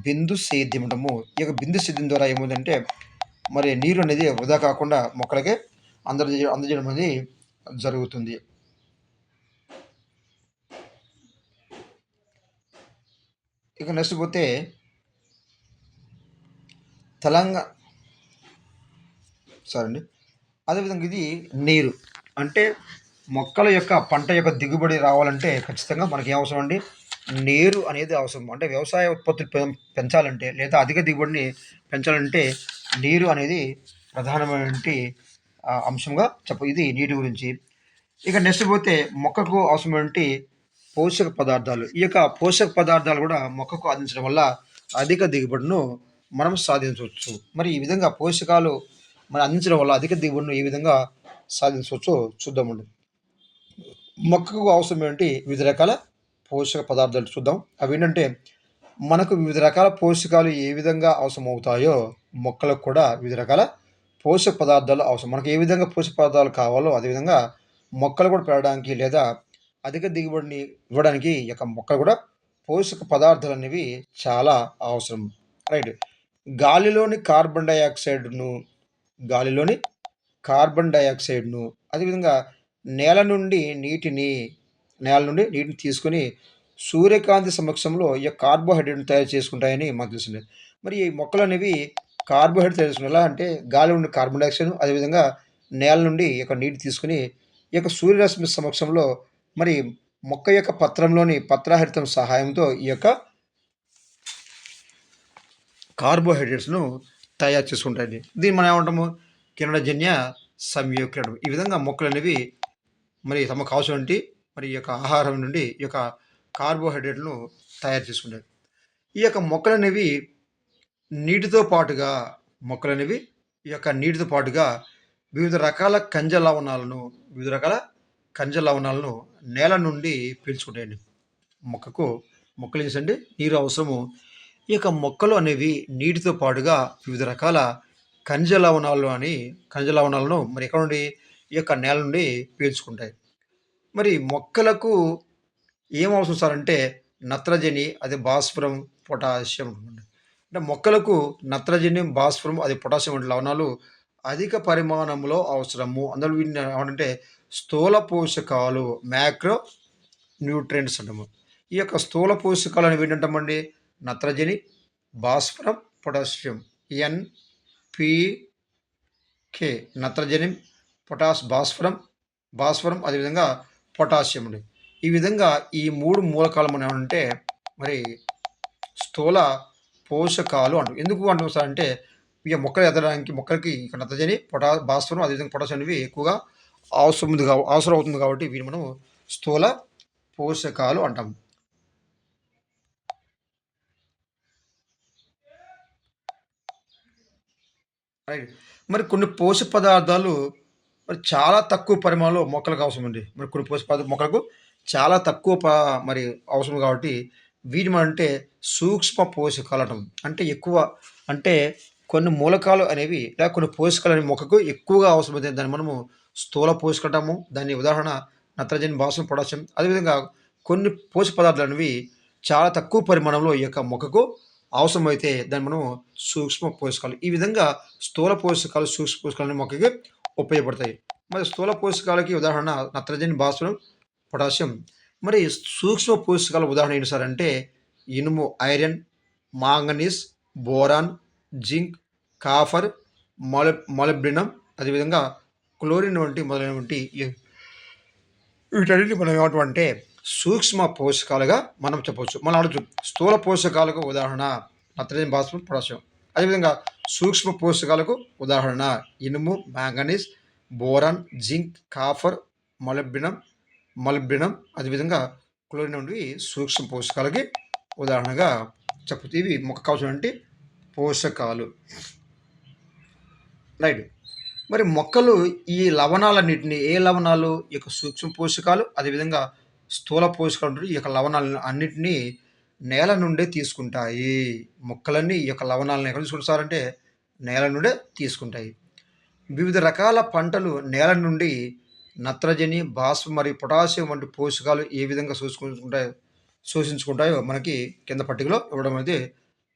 బిందు సేద్యం అంటాము. ఈ యొక్క బిందు సేద్యం ద్వారా ఏమవుతుందంటే మరి నీరు అనేది వృధా కాకుండా మొక్కలకి అందజేయడం అనేది జరుగుతుంది. ఇక నెక్స్ట్ పోతే తెలంగా సారీ అండి. అదేవిధంగా ఇది నీరు. అంటే మొక్కల యొక్క పంట యొక్క దిగుబడి రావాలంటే ఖచ్చితంగా మనకి ఏం అవసరం అండి? నీరు అనేది అవసరం. అంటే వ్యవసాయ ఉత్పత్తులు పెంచాలంటే లేదా అధిక దిగుబడిని పెంచాలంటే నీరు అనేది ప్రధానమైనటువంటి అంశంగా ఇది నీటి గురించి. ఇక నెక్స్ట్ పోతే మొక్కకు అవసరమైనటువంటి పోషక పదార్థాలు. ఈ యొక్క పోషక పదార్థాలు కూడా మొక్కకు అందించడం వల్ల అధిక దిగుబడిను మనం సాధించవచ్చు. మరి ఈ విధంగా పోషకాలు మనం అందించడం వల్ల అధిక దిగుబడిని ఏ విధంగా సాధించవచ్చో చూద్దామండి. మొక్కకు అవసరమైనటువంటి వివిధ రకాల పోషక పదార్థాలు చూద్దాం. అవి ఏంటంటే మనకు వివిధ రకాల పోషకాలు ఏ విధంగా అవసరమవుతాయో మొక్కలకు కూడా వివిధ రకాల పోషక పదార్థాలు అవసరం. మనకు ఏ విధంగా పోషక పదార్థాలు కావాలో అదేవిధంగా మొక్కలు కూడా పెరగడానికి లేదా అధిక దిగుబడిని ఇవ్వడానికి ఈ యొక్క మొక్కలు కూడా పోషక పదార్థాలు అనేవి చాలా అవసరం. రైట్. గాలిలోని కార్బన్ డయాక్సైడ్ను గాలిలోని కార్బన్ డయాక్సైడ్ను అదేవిధంగా నేల నుండి నీటిని తీసుకొని సూర్యకాంతి సమక్షంలో ఈ కార్బోహైడ్రేట్‌ని తయారు చేసుకుంటాయని మాకు తెలిసింది. మరి ఈ మొక్కలు అనేవి కార్బోహైడ్రేట్ తయారు చేసుకునేవి ఎలా అంటే గాలి నుండి కార్బన్ డయాక్సైడ్ అదేవిధంగా నేల నుండి ఈ యొక్క నీటి తీసుకొని ఈ యొక్క సూర్యరశ్మి సమక్షంలో మరి మొక్క యొక్క పత్రంలోని పత్రహరితం సహాయంతో ఈ యొక్క కార్బోహైడ్రేట్స్‌ను తయారు చేసుకుంటాయండి. దీన్ని మనం ఏమంటాము? కిరణజన్య సంయోగక్రియ. ఈ విధంగా మొక్కలనేవి మరి తమకు అవసరమైనటువంటి మరి ఈ యొక్క ఆహారం నుండి ఈ యొక్క కార్బోహైడ్రేట్‌లను తయారు చేసుకుంటాయి. ఈ యొక్క మొక్కలనేవి నీటితో పాటుగా వివిధ రకాల ఖనిజ లవణాలను నేల నుండి పీల్చుకుంటాయండి. మొక్కలు ఏం చేస్తాయంటే నీరు అవసరము. ఈ యొక్క మొక్కలు అనేవి నీటితో పాటుగా వివిధ రకాల ఖనిజ లవణాలను మరి ఎక్కడ నుండి ఈ యొక్క నేల నుండి పీల్చుకుంటాయి. మరి మొక్కలకు ఏం అవసరం సార్ అంటే నత్రజని, అదే భాస్వరం, పొటాషియం. అంటే మొక్కలకు నత్రజని, భాస్వరం, అది పొటాషియం వంటి లవణాలు అధిక పరిమాణంలో అవసరము. అందులో వీటిని ఏమంటే స్థూల పోషకాలు, మ్యాక్రో న్యూట్రియంట్స్ అంటాము. ఈ యొక్క స్థూల పోషకాలు అనేవి ఏంటంటామండి? నత్రజని, భాస్వరం, పొటాషియం. ఎన్‌పీకే నత్రజని, భాస్వరం అదేవిధంగా పొటాషియం అండి. ఈ విధంగా ఈ 3 మూలకాలు మనం ఏమంటే మరి స్థూల పోషకాలు అంటాం. ఎందుకు అంటాం సార్ అంటే ఇక మొక్కలు ఎదగడానికి మొక్కలకి ఇక నత్రజని, భాస్వరం అదేవిధంగా పొటాషియం అనేవి ఎక్కువగా అవసరం అవుతుంది కాబట్టి వీటిని మనం స్థూల పోషకాలు అంటాం. రైట్. మరి కొన్ని పోషక పదార్థాలు మరి చాలా తక్కువ పరిమాణంలో మొక్కలకు అవసరమండి. మరి కొన్ని పోషక పదార్థాలు మొక్కలకు చాలా తక్కువ మరి అవసరం కాబట్టి వీటిని అంటే సూక్ష్మ పోషకాలు అంటాం. అంటే కొన్ని మూలకాలు అనేవి లేదా కొన్ని పోషకాలు అనేవి మొక్కకు ఎక్కువగా అవసరమైతే దాన్ని మనము స్థూల పోషకాలు అంటాము. దాని ఉదాహరణ నత్రజని, భాస్వరం, పొటాషియం. అదేవిధంగా కొన్ని పోషక పదార్థాలు అనేవి చాలా తక్కువ పరిమాణంలో ఈ యొక్క మొక్కకు అవసరమైతే దాన్ని మనం సూక్ష్మ పోషకాలు. ఈ విధంగా స్థూల పోషకాలు, సూక్ష్మ పోషకాలు అనేవి మొక్కకి ఉపయోగపడతాయి. మరి స్థూల పోషకాలకి ఉదాహరణ నత్రజని, భాస్వరం, పొటాషియం. మరి సూక్ష్మ పోషకాల ఉదాహరణ ఏంటి సార్ అంటే ఇనుము, iron, manganese, boron, zinc, copper, molybdenum అదేవిధంగా క్లోరిన్ వంటి మొదలైనటువంటి వీటన్నిటిని మనం ఏమంటామంటే సూక్ష్మ పోషకాలుగా మనం చెప్పవచ్చు. మనం అడగచ్చు స్థూల పోషకాలకు ఉదాహరణ నత్రజని, భాస్వరం, పొటాషియం. అదేవిధంగా సూక్ష్మ పోషకాలకు ఉదాహరణ ఇనుము, manganese, boron, zinc, copper, molybdenum అదేవిధంగా క్లోరిన్ వంటివి సూక్ష్మ పోషకాలకి ఉదాహరణగా చెప్పచ్చు. ఇవి మొక్కకు అవసరమైనటువంటి పోషకాలు. రైట్. మరి మొక్కలు ఈ లవణాలన్నిటిని ఏ లవణాలు ఈ యొక్క సూక్ష్మ పోషకాలు అదేవిధంగా స్థూల పోషకాలు ఈ యొక్క లవణాలను అన్నిటినీ నేల నుండే తీసుకుంటాయి. మొక్కలన్నీ ఈ యొక్క లవణాలను ఎక్కడ తీసుకుంటారంటే నేల నుండే తీసుకుంటాయి. వివిధ రకాల పంటలు నేల నుండి నత్రజని, భాస్వరం మరియు పొటాషియం వంటి పోషకాలు ఏ విధంగా శోషించుకుంటాయో మనకి కింద పట్టికలో ఇవ్వడం అనేది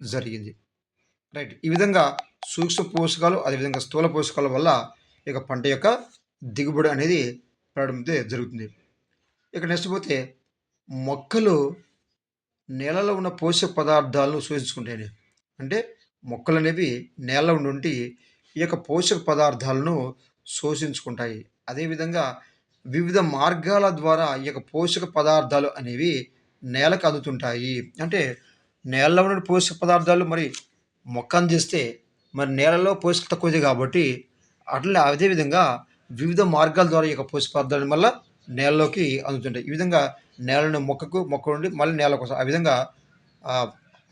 జరిగింది. రైట్. ఈ విధంగా సూక్ష్మ పోషకాలు, అదేవిధంగా స్థూల పోషకాల వల్ల ఇక పంట యొక్క దిగుబడి అనేది పెరగడం అయితే జరుగుతుంది. ఇక నెక్స్ట్ పోతే మొక్కలు నేలలో ఉన్న పోషక పదార్థాలను శోషించుకుంటాయండి. అంటే మొక్కలనేవి నేలలో నుండి ఈ యొక్క పోషక పదార్థాలను శోషించుకుంటాయి. అదేవిధంగా వివిధ మార్గాల ద్వారా ఈ యొక్క పోషక పదార్థాలు అనేవి నేలకు అందుతుంటాయి. అంటే నేలలో ఉన్న పోషక పదార్థాలు మరి మొక్క అందిస్తే మరి నేలలో పోషక తక్కువది కాబట్టి అట్లనే అదేవిధంగా వివిధ మార్గాల ద్వారా ఈ యొక్క పోషక పదార్థాలు మళ్ళా నేలలోకి అందుతుంటాయి. ఈ విధంగా నేలను మొక్క నుండి మళ్ళీ నేల కోసం ఆ విధంగా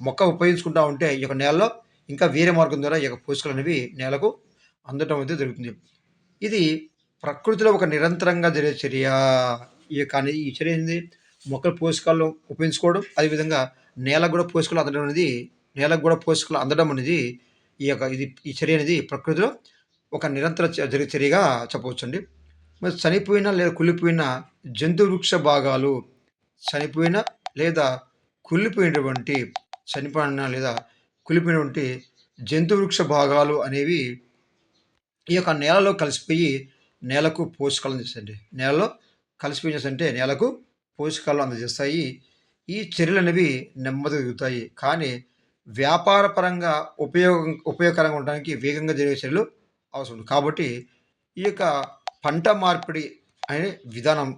మొక్క ఉపయోగించుకుంటా ఉంటే ఈ యొక్క నేలలో ఇంకా వేరే మార్గం ద్వారా ఈ యొక్క పోషకాలు అనేవి నేలకు అందటం అయితే జరుగుతుంది. ఇది ప్రకృతిలో ఒక నిరంతరంగా జరిగే చర్య. ఈ చర్య ఏంది? మొక్కల పోషకాలను ఉపయోగించుకోవడం, అదేవిధంగా నేలకు కూడా పోషకాలు అందడం అనేది ఈ చర్య అనేది ప్రకృతిలో ఒక నిరంతర జరిగే చర్యగా చెప్పవచ్చండి. మరి చనిపోయిన లేదా కుళ్ళిపోయిన జంతు వృక్ష భాగాలు, చనిపోయిన లేదా కుళ్ళిపోయినటువంటి కుళ్ళిపోయినటువంటి జంతు వృక్ష భాగాలు అనేవి ఈ యొక్క నేలలో కలిసిపోయి నేలకు పోషకాలు అందిస్తాయండి. నేలలో కలిసిపోయినంటే నేలకు పోషకాలు అందజేస్తాయి. ఈ చర్యలు అనేవి నెమ్మదిగా దిగుతాయి. కానీ వ్యాపార పరంగా ఉపయోగకరంగా ఉండడానికి వేగంగా జరిగే చర్యలు అవసరం. కాబట్టి ఈ యొక్క పంట మార్పిడి అనే విధానం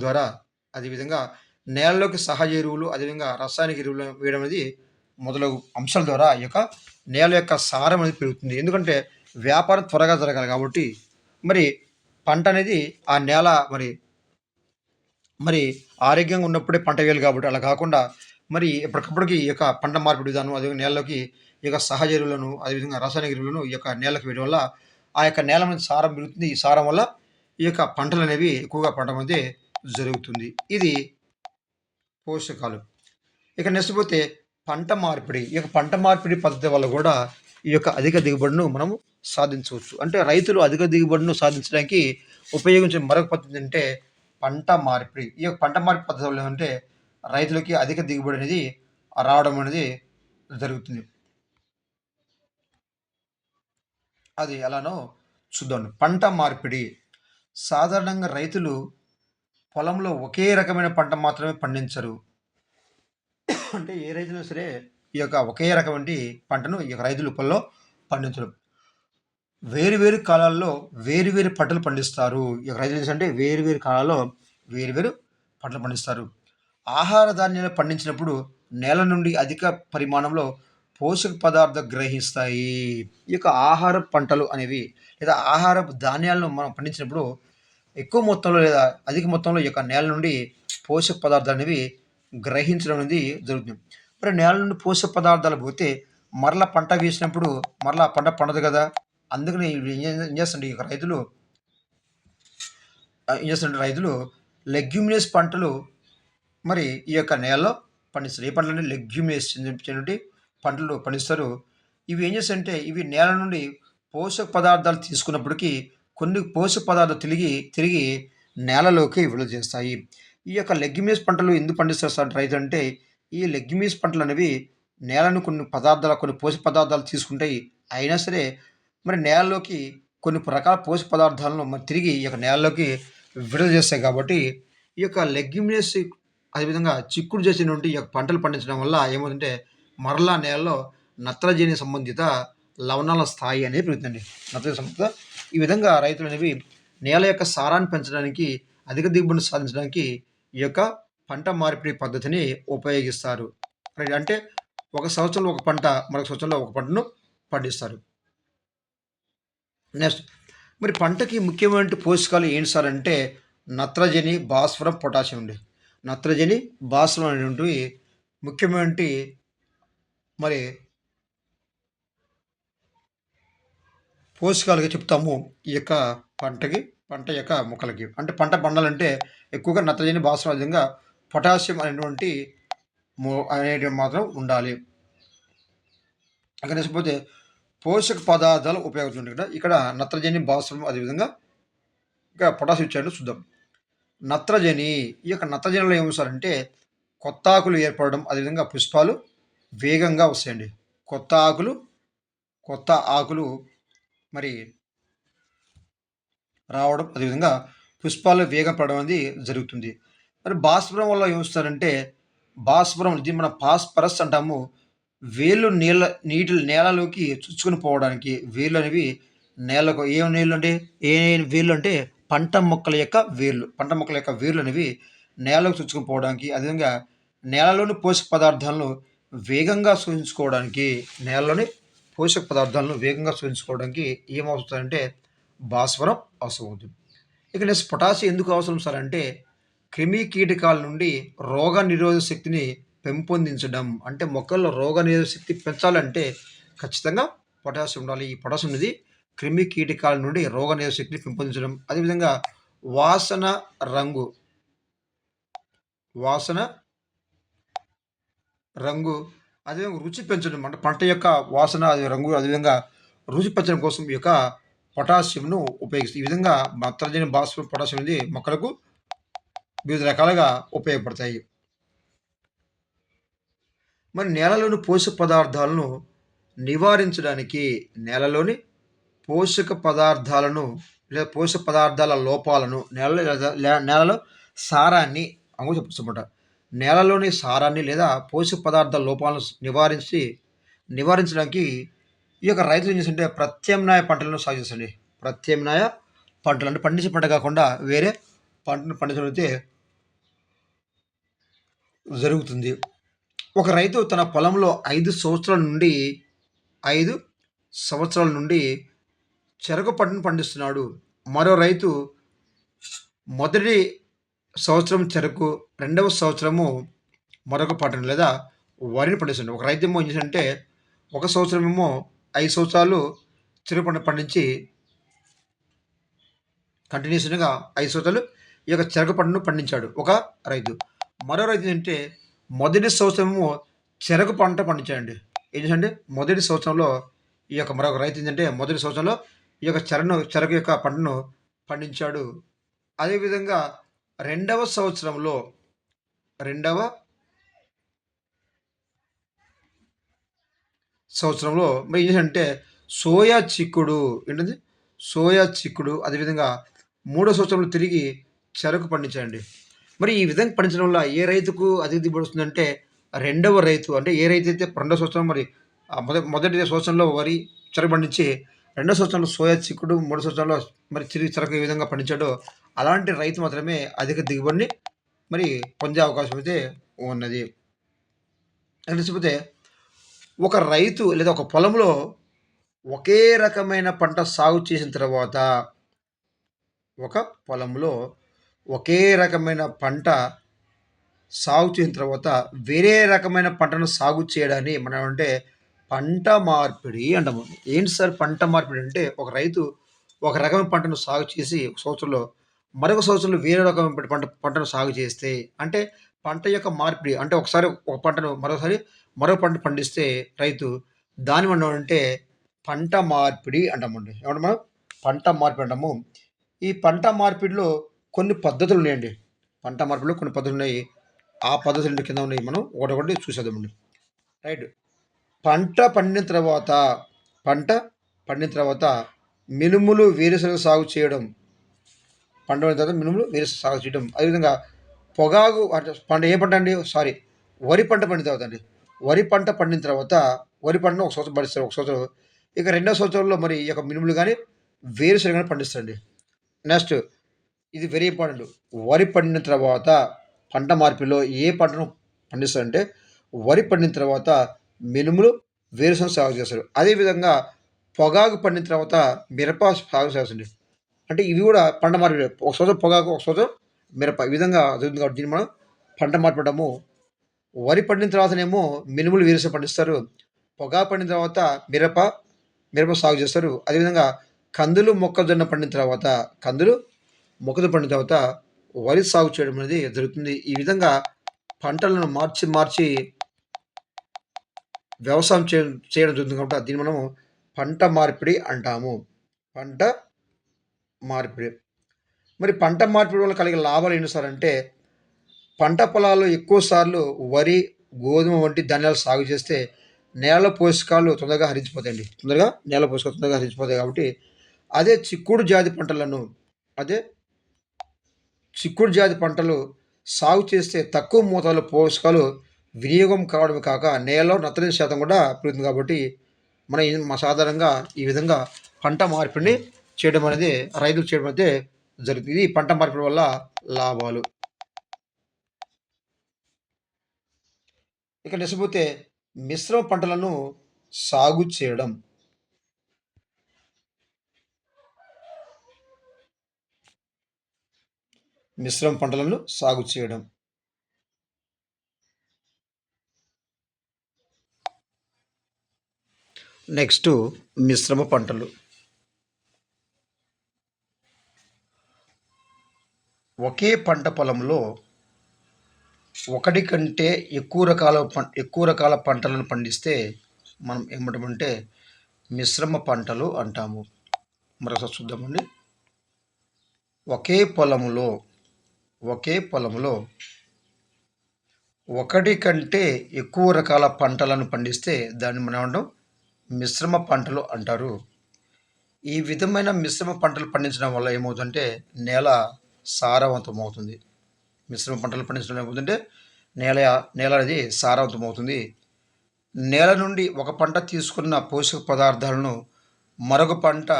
ద్వారా అదేవిధంగా నేలలోకి సహజ ఎరువులు, అదేవిధంగా రసాయనిక ఎరువులు వేయడం అనేది మొదలగు అంశాల ద్వారా ఈ యొక్క నేల యొక్క సారం అనేది పెరుగుతుంది. ఎందుకంటే వ్యాపారం త్వరగా జరగాలి కాబట్టి మరి పంట అనేది ఆ నేల మరి ఆరోగ్యంగా ఉన్నప్పుడే పంట వేయాలి కాబట్టి అలా కాకుండా మరి ఎప్పటికప్పటికి ఈ యొక్క పంట మార్పిడి విధానం, అదేవిధంగా నేలలోకి ఈ యొక్క సహజ ఎరువులను, అదేవిధంగా రాసాయనిక ఎరువులను ఈ యొక్క నేలకు వేయడం వల్ల ఆ యొక్క నేల మీద సారం పెరుగుతుంది. ఈ సారం వల్ల ఈ యొక్క పంటలు అనేవి ఎక్కువగా పండడం అనేది జరుగుతుంది. ఇది పోషకాలు. ఇక నెక్స్ట్ పోతే పంట మార్పిడి. ఈ యొక్క పంట మార్పిడి పద్ధతి వల్ల కూడా ఈ యొక్క అధిక దిగుబడిను మనము సాధించవచ్చు. అంటే రైతులు అధిక దిగుబడిను సాధించడానికి ఉపయోగించే మరొక పద్ధతి అంటే పంట మార్పిడి. ఈ యొక్క పంట మార్పిడి పద్ధతి వల్ల ఏమంటే రైతులకి అధిక దిగుబడి అనేది రావడం అనేది జరుగుతుంది. అది ఎలానో చూద్దాం. పంట మార్పిడి. సాధారణంగా రైతులు పొలంలో ఒకే రకమైన పంట మాత్రమే పండించరు. అంటే ఏ రైతులైనా సరే ఈ యొక్క ఒకే రకమైన పంటను ఈ యొక్క రైతులు పొలంలో పండించరు. వేరు కాలాల్లో వేరు పంటలు పండిస్తారు. ఈ యొక్క రైతులు అంటే వేరు కాలాల్లో వేరు పంటలు పండిస్తారు. ఆహార ధాన్యాలు పండించినప్పుడు నేల నుండి అధిక పరిమాణంలో పోషక పదార్థాలు గ్రహిస్తాయి. ఈ యొక్క ఆహార పంటలు అనేవి లేదా ఆహార ధాన్యాలను మనం పండించినప్పుడు ఎక్కువ మొత్తంలో లేదా అధిక మొత్తంలో ఈ యొక్క నేల నుండి పోషక పదార్థాలు అనేవి గ్రహించడం అనేది జరుగుతుంది. మరి నేల నుండి పోషక పదార్థాలు పోతే మరలా పంట వేసినప్పుడు మరలా పంట పండదు కదా. అందుకని ఏం చేస్తుంటే ఈ రైతులు లెగ్యూమినస్ పంటలు మరి ఈ యొక్క నేలలో పండిస్తారు. ఏ పంటలు అంటే లెగ్యూమినస్ చెందినటువంటి పంటలు పండిస్తారు. ఇవి ఏం చేస్తాయంటే ఇవి నేల నుండి పోషక పదార్థాలు తీసుకున్నప్పటికీ కొన్ని పోషక పదార్థాలు తిరిగి నేలలోకి విడుదల చేస్తాయి. ఈ యొక్క లెగ్యూమినస్ పంటలు ఎందుకు పండిస్తారు రైతు అంటే ఈ లెగ్యూమినస్ పంటలు అనేవి నేలను కొన్ని పోషక పదార్థాలు తీసుకుంటాయి. అయినా సరే మరి నేలలోకి కొన్ని రకాల పోషక పదార్థాలను మరి తిరిగి ఈ యొక్క నేలలోకి విడుదల చేస్తాయి. కాబట్టి ఈ యొక్క లెగ్యూమినస్ అదేవిధంగా చిక్కుడు చేసినటువంటి ఈ యొక్క పంటలు పండించడం వల్ల ఏమవుతుందంటే మరలా నేలలో నత్రజని సంబంధిత లవణాల స్థాయి అనేది పెరుగుతుంది. నత్రజని సంబంధిత ఈ విధంగా రైతులు అనేవి నేల యొక్క సారాన్ని పెంచడానికి, అధిక దిగుబడిని సాధించడానికి ఈ యొక్క పంట మార్పిడి పద్ధతిని ఉపయోగిస్తారు. అంటే ఒక సంవత్సరంలో ఒక పంట, మరొక సంవత్సరంలో ఒక పంటను పండిస్తారు. నెక్స్ట్ మరి పంటకి ముఖ్యమైన పోషకాలు ఏంటి సార్ అంటే నత్రజని, భాస్వరం, పొటాషియం అండి. నత్రజని, భాస్వరం అనేటువంటివి ముఖ్యమైన మరి పోషకాలుగా చెప్తాము ఈ యొక్క పంట యొక్క మొక్కలకి. అంటే పంట పండాలంటే ఎక్కువగా నత్రజని, భాస్వరం, విధంగా పొటాషియం అనేటువంటి మాత్రం ఉండాలి. ఇక నెక్స్ట్ పోతే పోషక పదార్థాలు ఉపయోగించుంటాయి ఇక్కడ ఇక్కడ నత్రజని, భాస్వరం, అదేవిధంగా ఇంకా పొటాషియం ఇచ్చాడు చూద్దాం. నత్రజని, ఈ యొక్క నత్రజనిలో ఏమవుతారంటే కొత్త ఆకులు ఏర్పడడం, అదేవిధంగా పుష్పాలు వేగంగా వస్తాయండి. కొత్త ఆకులు కొత్త ఆకులు మరి రావడం, అదేవిధంగా పుష్పాలు వేగం పడడం అనేది జరుగుతుంది. మరి భాస్వరం వల్ల ఏమొస్తారంటే భాస్వరం ఇది మన ఫాస్ఫరస్ అంటాము. వేళ్ళు నీటి నేలలోకి చొచ్చుకొని పోవడానికి వేళ్ళు అనేవి నేలకు ఏ నీళ్ళు అంటే ఏ వేళ్ళు అంటే పంట మొక్కల యొక్క వేర్లు అనేవి నేలకు చొచ్చుకొని పోవడానికి, అదేవిధంగా నేలలోని పోషక పదార్థాలను వేగంగా శోషించుకోవడానికి నేలలోని పోషక పదార్థాలను వేగంగా శోషించుకోవడానికి ఏమవుతుందంటే భాస్వరం అవసరం అవుతుంది. ఇక నెక్స్ట్ పొటాషియం ఎందుకు అవసరం సార్ అంటే క్రిమి కీటకాల నుండి రోగ నిరోధక శక్తిని పెంపొందించడం. అంటే మొక్కల్లో రోగ నిరోధక శక్తి పెంచాలంటే ఖచ్చితంగా పొటాషియం ఉండాలి. ఈ పొటాషియం అనేది క్రిమి కీటకాల నుండి రోగ నిరోధక శక్తిని పెంపొందించడం, అదేవిధంగా వాసన రంగు వాసన రంగు అదేవిధంగా రుచి పెంచడం, అంటే పంట యొక్క వాసన అది రంగు అదేవిధంగా రుచి పెంచడం కోసం ఈ యొక్క పొటాషియంను ఉపయోగిస్తుంది. ఈ విధంగా నత్రజని, భాస్వరం, పొటాషియం అనేది మొక్కలకు వివిధ రకాలుగా ఉపయోగపడతాయి. మరి నేలలోని పోషక పదార్థాలను నివారించడానికి నేలలోని పోషక పదార్థాలను లేదా పోషక పదార్థాల లోపాలను నేలలో సారాన్ని అంగు చెప్పమాట నేలలోని సారాన్ని లేదా పోషక పదార్థాల లోపాలను నివారించడానికి ఈ యొక్క రైతులు ఏం చేస్తుంటే ప్రత్యామ్నాయ పంటలను సాగు చేస్తుంది. ప్రత్యామ్నాయ పంటలు అంటే పండించే పంట కాకుండా వేరే పంటను పండించడం అయితే జరుగుతుంది. ఒక రైతు తన పొలంలో 5 సంవత్సరాల నుండి చెరకు పంటను పండిస్తున్నాడు. మరో రైతు మొదటి సంవత్సరం చెరకు, రెండవ సంవత్సరము మరొక పంటను లేదా వరిని పండిస్తున్నాడు. ఒక రైతు ఏమో ఏం చేశాడంటే ఒక సంవత్సరం ఏమో 5 సంవత్సరాలు చెరుకు పంట పండించి కంటిన్యూస్గా 5 సంవత్సరాలు ఈ యొక్క చెరకు పంటను పండించాడు ఒక రైతు. మరో రైతు ఏంటంటే మొదటి సంవత్సరము చెరకు పంట పండించాడండి. ఏం చేశాడంటే మొదటి సంవత్సరంలో ఈ యొక్క మరొక రైతు ఏంటంటే మొదటి సంవత్సరంలో ఈ యొక్క చెరకు యొక్క పంటను పండించాడు. అదేవిధంగా రెండవ సంవత్సరంలో మరి ఏం చేశాడంటే సోయా చిక్కుడు ఏంటంటే సోయా చిక్కుడు అదేవిధంగా మూడో సంవత్సరంలో తిరిగి చెరకు పండించాడండి. మరి ఈ విధంగా పండించడం వల్ల ఏ రైతుకు అధిక దిగుబడి వస్తుందంటే రెండవ రైతు, అంటే ఏ రైతు అయితే రెండో సంవత్సరం మరి మొదటి సంవత్సరంలో వరి చెరకు పండించి రెండో సంవత్సరంలో సోయా చిక్కుడు, మూడో సంవత్సరంలో మరి తిరిగి చెరకు ఏ విధంగా పండించాడో అలాంటి రైతు మాత్రమే అధిక దిగుబడిని మరి పొందే అవకాశం అయితే ఉన్నది. లేకపోతే ఒక రైతు లేదా ఒక పొలంలో ఒకే రకమైన పంట సాగు చేసిన తర్వాత ఒక పొలంలో ఒకే రకమైన పంట సాగు చేసిన తర్వాత వేరే రకమైన పంటను సాగు చేయడాన్ని మనం అంటే పంట మార్పిడి అంటాము. ఏంటి సార్ పంట మార్పిడి అంటే ఒక రైతు ఒక రకమైన పంటను సాగు చేసి ఒక సంవత్సరంలో మరొక సంవత్సరంలో వేరే రకమైన పంటను సాగు చేస్తే అంటే పంట యొక్క మార్పిడి, అంటే ఒకసారి ఒక పంటను మరోసారి మరో పంట పండిస్తే రైతు దాని మనం అంటే పంట మార్పిడి అంటామండి. ఏమంటే మనం పంట మార్పిడి అంటాము. ఈ పంట మార్పిడిలో కొన్ని పద్ధతులు ఉన్నాయండి. పంట మార్పిడిలో కొన్ని పద్ధతులు ఉన్నాయి. ఆ పద్ధతులు కింద ఉన్నాయి, మనం ఒకటి చూసేద్దామండి. రైట్. పంట పండిన తర్వాత మినుములు వేరుశనగ సాగు చేయడం. పంట పండిన తర్వాత మినుములు వేరుశనగ సాగు చేయడం. అదేవిధంగా పొగాకు పంట ఏ పంట అండి సారీ వరి పంట పండిన తర్వాత అండి. వరి పంట పండిన తర్వాత వరి పంటను ఒక సంవత్సరం పండిస్తారు. ఒక సంవత్సరం ఇక రెండో సంవత్సరంలో మరి ఈ యొక్క మినుములు కానీ వేరుశనగ కానీ పండిస్తారండి. నెక్స్ట్ ఇది వెరీ ఇంపార్టెంట్. వరి పండిన తర్వాత పంట మార్పిడిలో ఏ పంటను పండిస్తారంటే వరి పండిన తర్వాత మినుములు వేరుశనగ సాగు చేస్తారు. అదేవిధంగా పొగాకు పండిన తర్వాత మిరప సాగు చేస్తుంది. అంటే ఇవి కూడా పంట మార్పిడి. ఒక సంవత్సరం పొగాకు, ఒక సంవత్సరం మిరప, ఈ విధంగా జరుగుతుంది. కాబట్టి దీన్ని మనం పంట మార్పిడము. వరి పండిన తర్వాతనేమో మినుములు వేరుశనగ పండిస్తారు. పొగాకు పండిన తర్వాత మిరప సాగు చేస్తారు. అదేవిధంగా మొక్కజొన్న పండిన తర్వాత వరి సాగు చేయడం అనేది జరుగుతుంది. ఈ విధంగా పంటలను మార్చి వ్యవసాయం చేయడం జరుగుతుంది కాబట్టి దీన్ని మనం పంట మార్పిడి అంటాము. పంట మార్పిడి. మరి పంట మార్పిడి వల్ల కలిగే లాభాలు ఏంటి సార్ అంటే, పంట పొలాల్లో ఎక్కువ సార్లు వరి, గోధుమ వంటి ధాన్యాలు సాగు చేస్తే నేల పోషకాలు తొందరగా హరించిపోతాయండి. నేల పోషకాలు తొందరగా హరించిపోతాయి కాబట్టి, అదే చిక్కుడు జాతి పంటలను అదే చిక్కుడు జాతి పంటలు సాగు చేస్తే తక్కువ మోతాదులో పోషకాలు వినియోగం కావడమే కాక నేలలో నత్రజని శాతం కూడా పెరుగుతుంది కాబట్టి సాధారణంగా ఈ విధంగా పంట మార్పిడిని చేయడం అనేది రైతులు చేయడం అయితే జరుగుతుంది. ఇది పంట మార్పిడి వల్ల లాభాలు. ఇక నెక్స్ట్ మిశ్రమ పంటలను సాగు చేయడం. మిశ్రమ పంటలను సాగు చేయడం. నెక్స్ట్ మిశ్రమ పంటలు. ఒకే పంట పొలంలో ఒకటి కంటే ఎక్కువ రకాల పంటలను పండిస్తే మనం ఏమంటామంటే మిశ్రమ పంటలు అంటాము. మరొకసారి చూద్దామండి. ఒకే పొలంలో ఒకటి కంటే ఎక్కువ రకాల పంటలను పండిస్తే దాన్ని మనం ఏమంటాం మిశ్రమ పంటలు అంటారు. ఈ విధమైన మిశ్రమ పంటలు పండించడం వల్ల ఏమవుతుందంటే నేల సారవంతం అవుతుంది. మిశ్రమ పంటలు పండించడం ఏమవుతుందంటే నేల అనేది సారవంతం అవుతుంది. నేల నుండి ఒక పంట తీసుకున్న పోషక పదార్థాలను మరొక పంట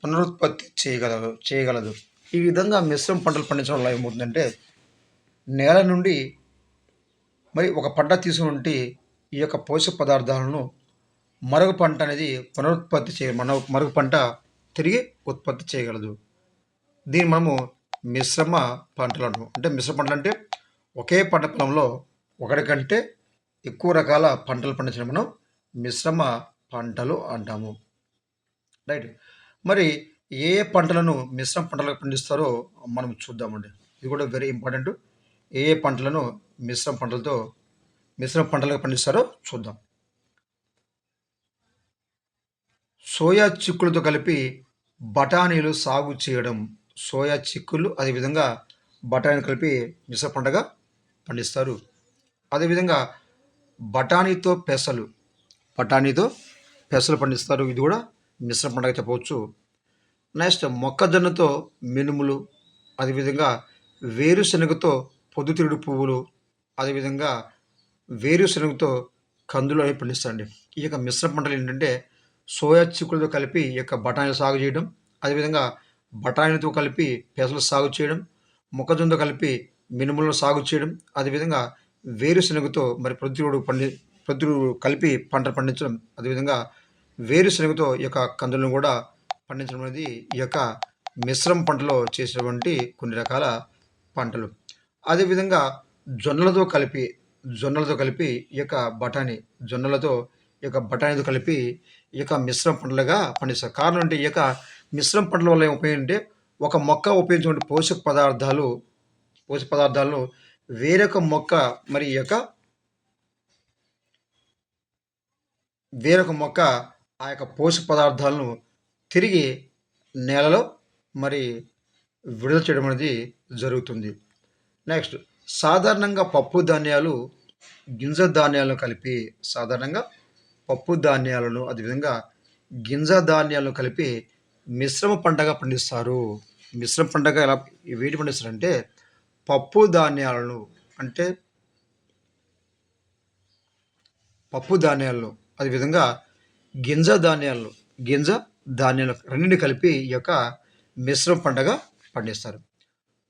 పునరుత్పత్తి చేయగలదు. ఈ విధంగా మిశ్రమ పంటలు పండించడం వల్ల ఏమవుతుందంటే నేల నుండి మరి ఒక పంట తీసుకుంటే ఈ యొక్క పోషక పదార్థాలను మరొక పంట అనేది మరొక పంట తిరిగి ఉత్పత్తి చేయగలదు. దీన్ని మనము మిశ్రమ పంటలు అంటాము. అంటే మిశ్రమ పంటలు అంటే ఒకే పంట పొలంలో ఒకటి కంటే ఎక్కువ రకాల పంటలు పండించడం మనం మిశ్రమ పంటలు అంటాము. రైట్. మరి ఏ పంటలను మిశ్రమ పంటలుగా పండిస్తారో మనం చూద్దామండి. ఇది కూడా వెరీ ఇంపార్టెంట్. ఏ పంటలను మిశ్రమ పంటలుగా పండిస్తారో చూద్దాం. సోయా చిక్కులతో కలిపి బఠానీలు సాగు చేయడం. సోయా చిక్కులు అదేవిధంగా బఠానీలు కలిపి మిశ్రమ పంటగా పండిస్తారు. అదేవిధంగా బఠానీతో పెసలు పండిస్తారు. ఇది కూడా మిశ్రమ పంటగా చెప్పవచ్చు. నెక్స్ట్ మొక్కజొన్నతో మినుములు, అదేవిధంగా వేరుశనగతో పొద్దుతిరుగుడు పువ్వులు, అదేవిధంగా వేరుశనగతో కందులు అనేవి పండిస్తారండి. ఈ యొక్క మిశ్రమ పంటలు ఏంటంటే సోయా చిక్కులతో కలిపి ఈ యొక్క బఠానీలు సాగు చేయడం, అదేవిధంగా బఠానీలతో కలిపి పెసలు సాగు చేయడం, మొక్కజొన్నతో కలిపి మినుములను సాగు చేయడం, అదేవిధంగా వేరుశనగతో మరి ప్రొద్దుతిరుగుడు కలిపి పంట పండించడం, అదేవిధంగా వేరుశనగతో ఈ యొక్క కందులను కూడా పండించడం అనేది ఈ యొక్క మిశ్రమ పంటలో చేసినటువంటి కొన్ని రకాల పంటలు. అదేవిధంగా జొన్నలతో కలిపి ఈ యొక్క బఠానీతో కలిపి ఈ యొక్క మిశ్రమ పంటలుగా పండిస్తారు. కారణం అంటే ఈ యొక్క మిశ్రమ పంటల వల్ల ఏమవుతాయంటే ఒక మొక్క ఉపయోగించిన పోషక పదార్థాలను వేరొక మొక్క మరి ఈ యొక్క ఆ యొక్క పోషక పదార్థాలను తిరిగి నేలలో మరి విడుదల చేయడం అనేది జరుగుతుంది. నెక్స్ట్ సాధారణంగా పప్పు ధాన్యాలను అదేవిధంగా గింజ ధాన్యాలను కలిపి మిశ్రమ పంటగా పండిస్తారు. మిశ్రమ పంటగా ఎలా వేటి పండిస్తారంటే పప్పు ధాన్యాలను అదేవిధంగా గింజ ధాన్యాలు రెండింటిని కలిపి ఈ యొక్క మిశ్రమ పంటగా పండిస్తారు.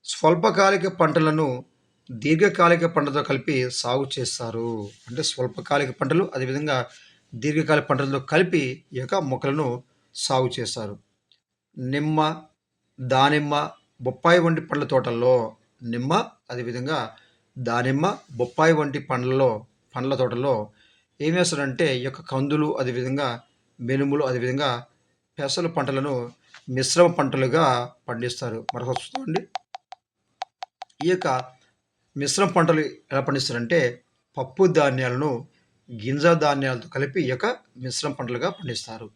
స్వల్పకాలిక పంటలను దీర్ఘకాలిక పంటతో కలిపి సాగు చేస్తారు. అంటే స్వల్పకాలిక పంటలు అదేవిధంగా దీర్ఘకాలిక పంటలతో కలిపి ఈ యొక్క మొక్కలను సాగు చేస్తారు. నిమ్మ, దానిమ్మ, బొప్పాయి వంటి పండ్ల తోటల్లో అదేవిధంగా దానిమ్మ, బొప్పాయి వంటి పండ్ల తోటల్లో ఏం వేస్తారంటే ఈ యొక్క కందులు, అదేవిధంగా మినుములు, అదేవిధంగా పెసలు పంటలను మిశ్రమ పంటలుగా పండిస్తారు. మరొక చూడండి. ఈ యొక్క మిశ్రమ పంటలు ఎలా పండిస్తారంటే పప్పు ధాన్యాలను గింజ ధాన్యాలతో కలిపి ఈ యొక్క మిశ్రమ పంటలుగా పండిస్తారు.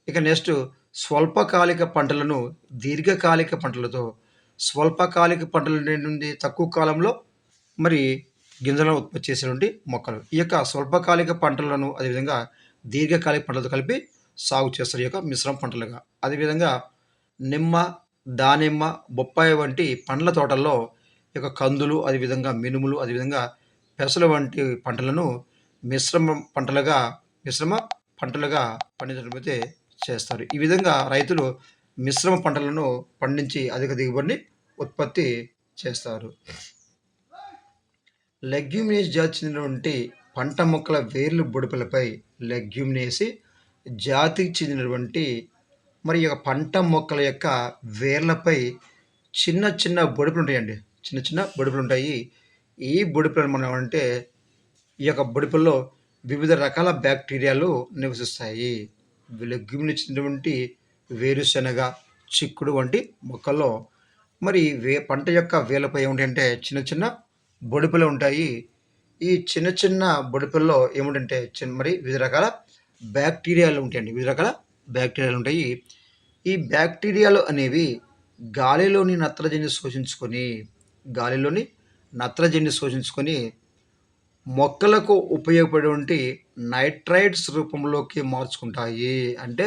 ఇక నెక్స్ట్ స్వల్పకాలిక పంటలను దీర్ఘకాలిక పంటలతో స్వల్పకాలిక పంటల నుండి తక్కువ కాలంలో మరి గింజలను ఉత్పత్తి చేసేటువంటి మొక్కలు. ఈ యొక్క స్వల్పకాలిక పంటలను అదేవిధంగా దీర్ఘకాలిక పంటలతో కలిపి సాగు చేస్తారు ఈ యొక్క మిశ్రమ పంటలుగా. అదేవిధంగా నిమ్మ, దానిమ్మ, బొప్పాయి వంటి పండ్ల తోటల్లో ఈ యొక్క కందులు, అదేవిధంగా మినుములు, అదేవిధంగా పెసలు వంటి పంటలను మిశ్రమ పంటలుగా పండించడం అయితే చేస్తారు. ఈ విధంగా రైతులు మిశ్రమ పంటలను పండించి అధిక దిగుబడిని ఉత్పత్తి చేస్తారు. లెగ్యూమినేసి జాతికి చెందినటువంటి పంట మొక్కల వేర్లు బుడపలపై లెగ్యూమినేసి జాతికి చెందినటువంటి మరి ఈ యొక్క పంట మొక్కల యొక్క వేర్లపై చిన్న చిన్న బొడుపులు ఉంటాయండి. చిన్న చిన్న బొడుపులు ఉంటాయి. ఈ బొడుపులను మనం అంటే ఈ యొక్క బొడుపుల్లో వివిధ రకాల బ్యాక్టీరియాలు నివసిస్తాయి. లెగ్యూమినేసి చెందినటువంటి వేరుశెనగ, చిక్కుడు వంటి మొక్కల్లో మరి పంట యొక్క వేర్లపై ఏమిటంటే చిన్న చిన్న బొడుపులు ఉంటాయి. ఈ చిన్న చిన్న బొడుపుల్లో ఏమిటంటే మరి వివిధ రకాల బ్యాక్టీరియాలు ఉంటాయండి. వివిధ రకాల బ్యాక్టీరియాలు ఉంటాయి. ఈ బ్యాక్టీరియాలు అనేవి గాలిలోని నత్రజనిని శోషించుకొని మొక్కలకు ఉపయోగపడేటువంటి నైట్రైట్స్ రూపంలోకి మార్చుకుంటాయి. అంటే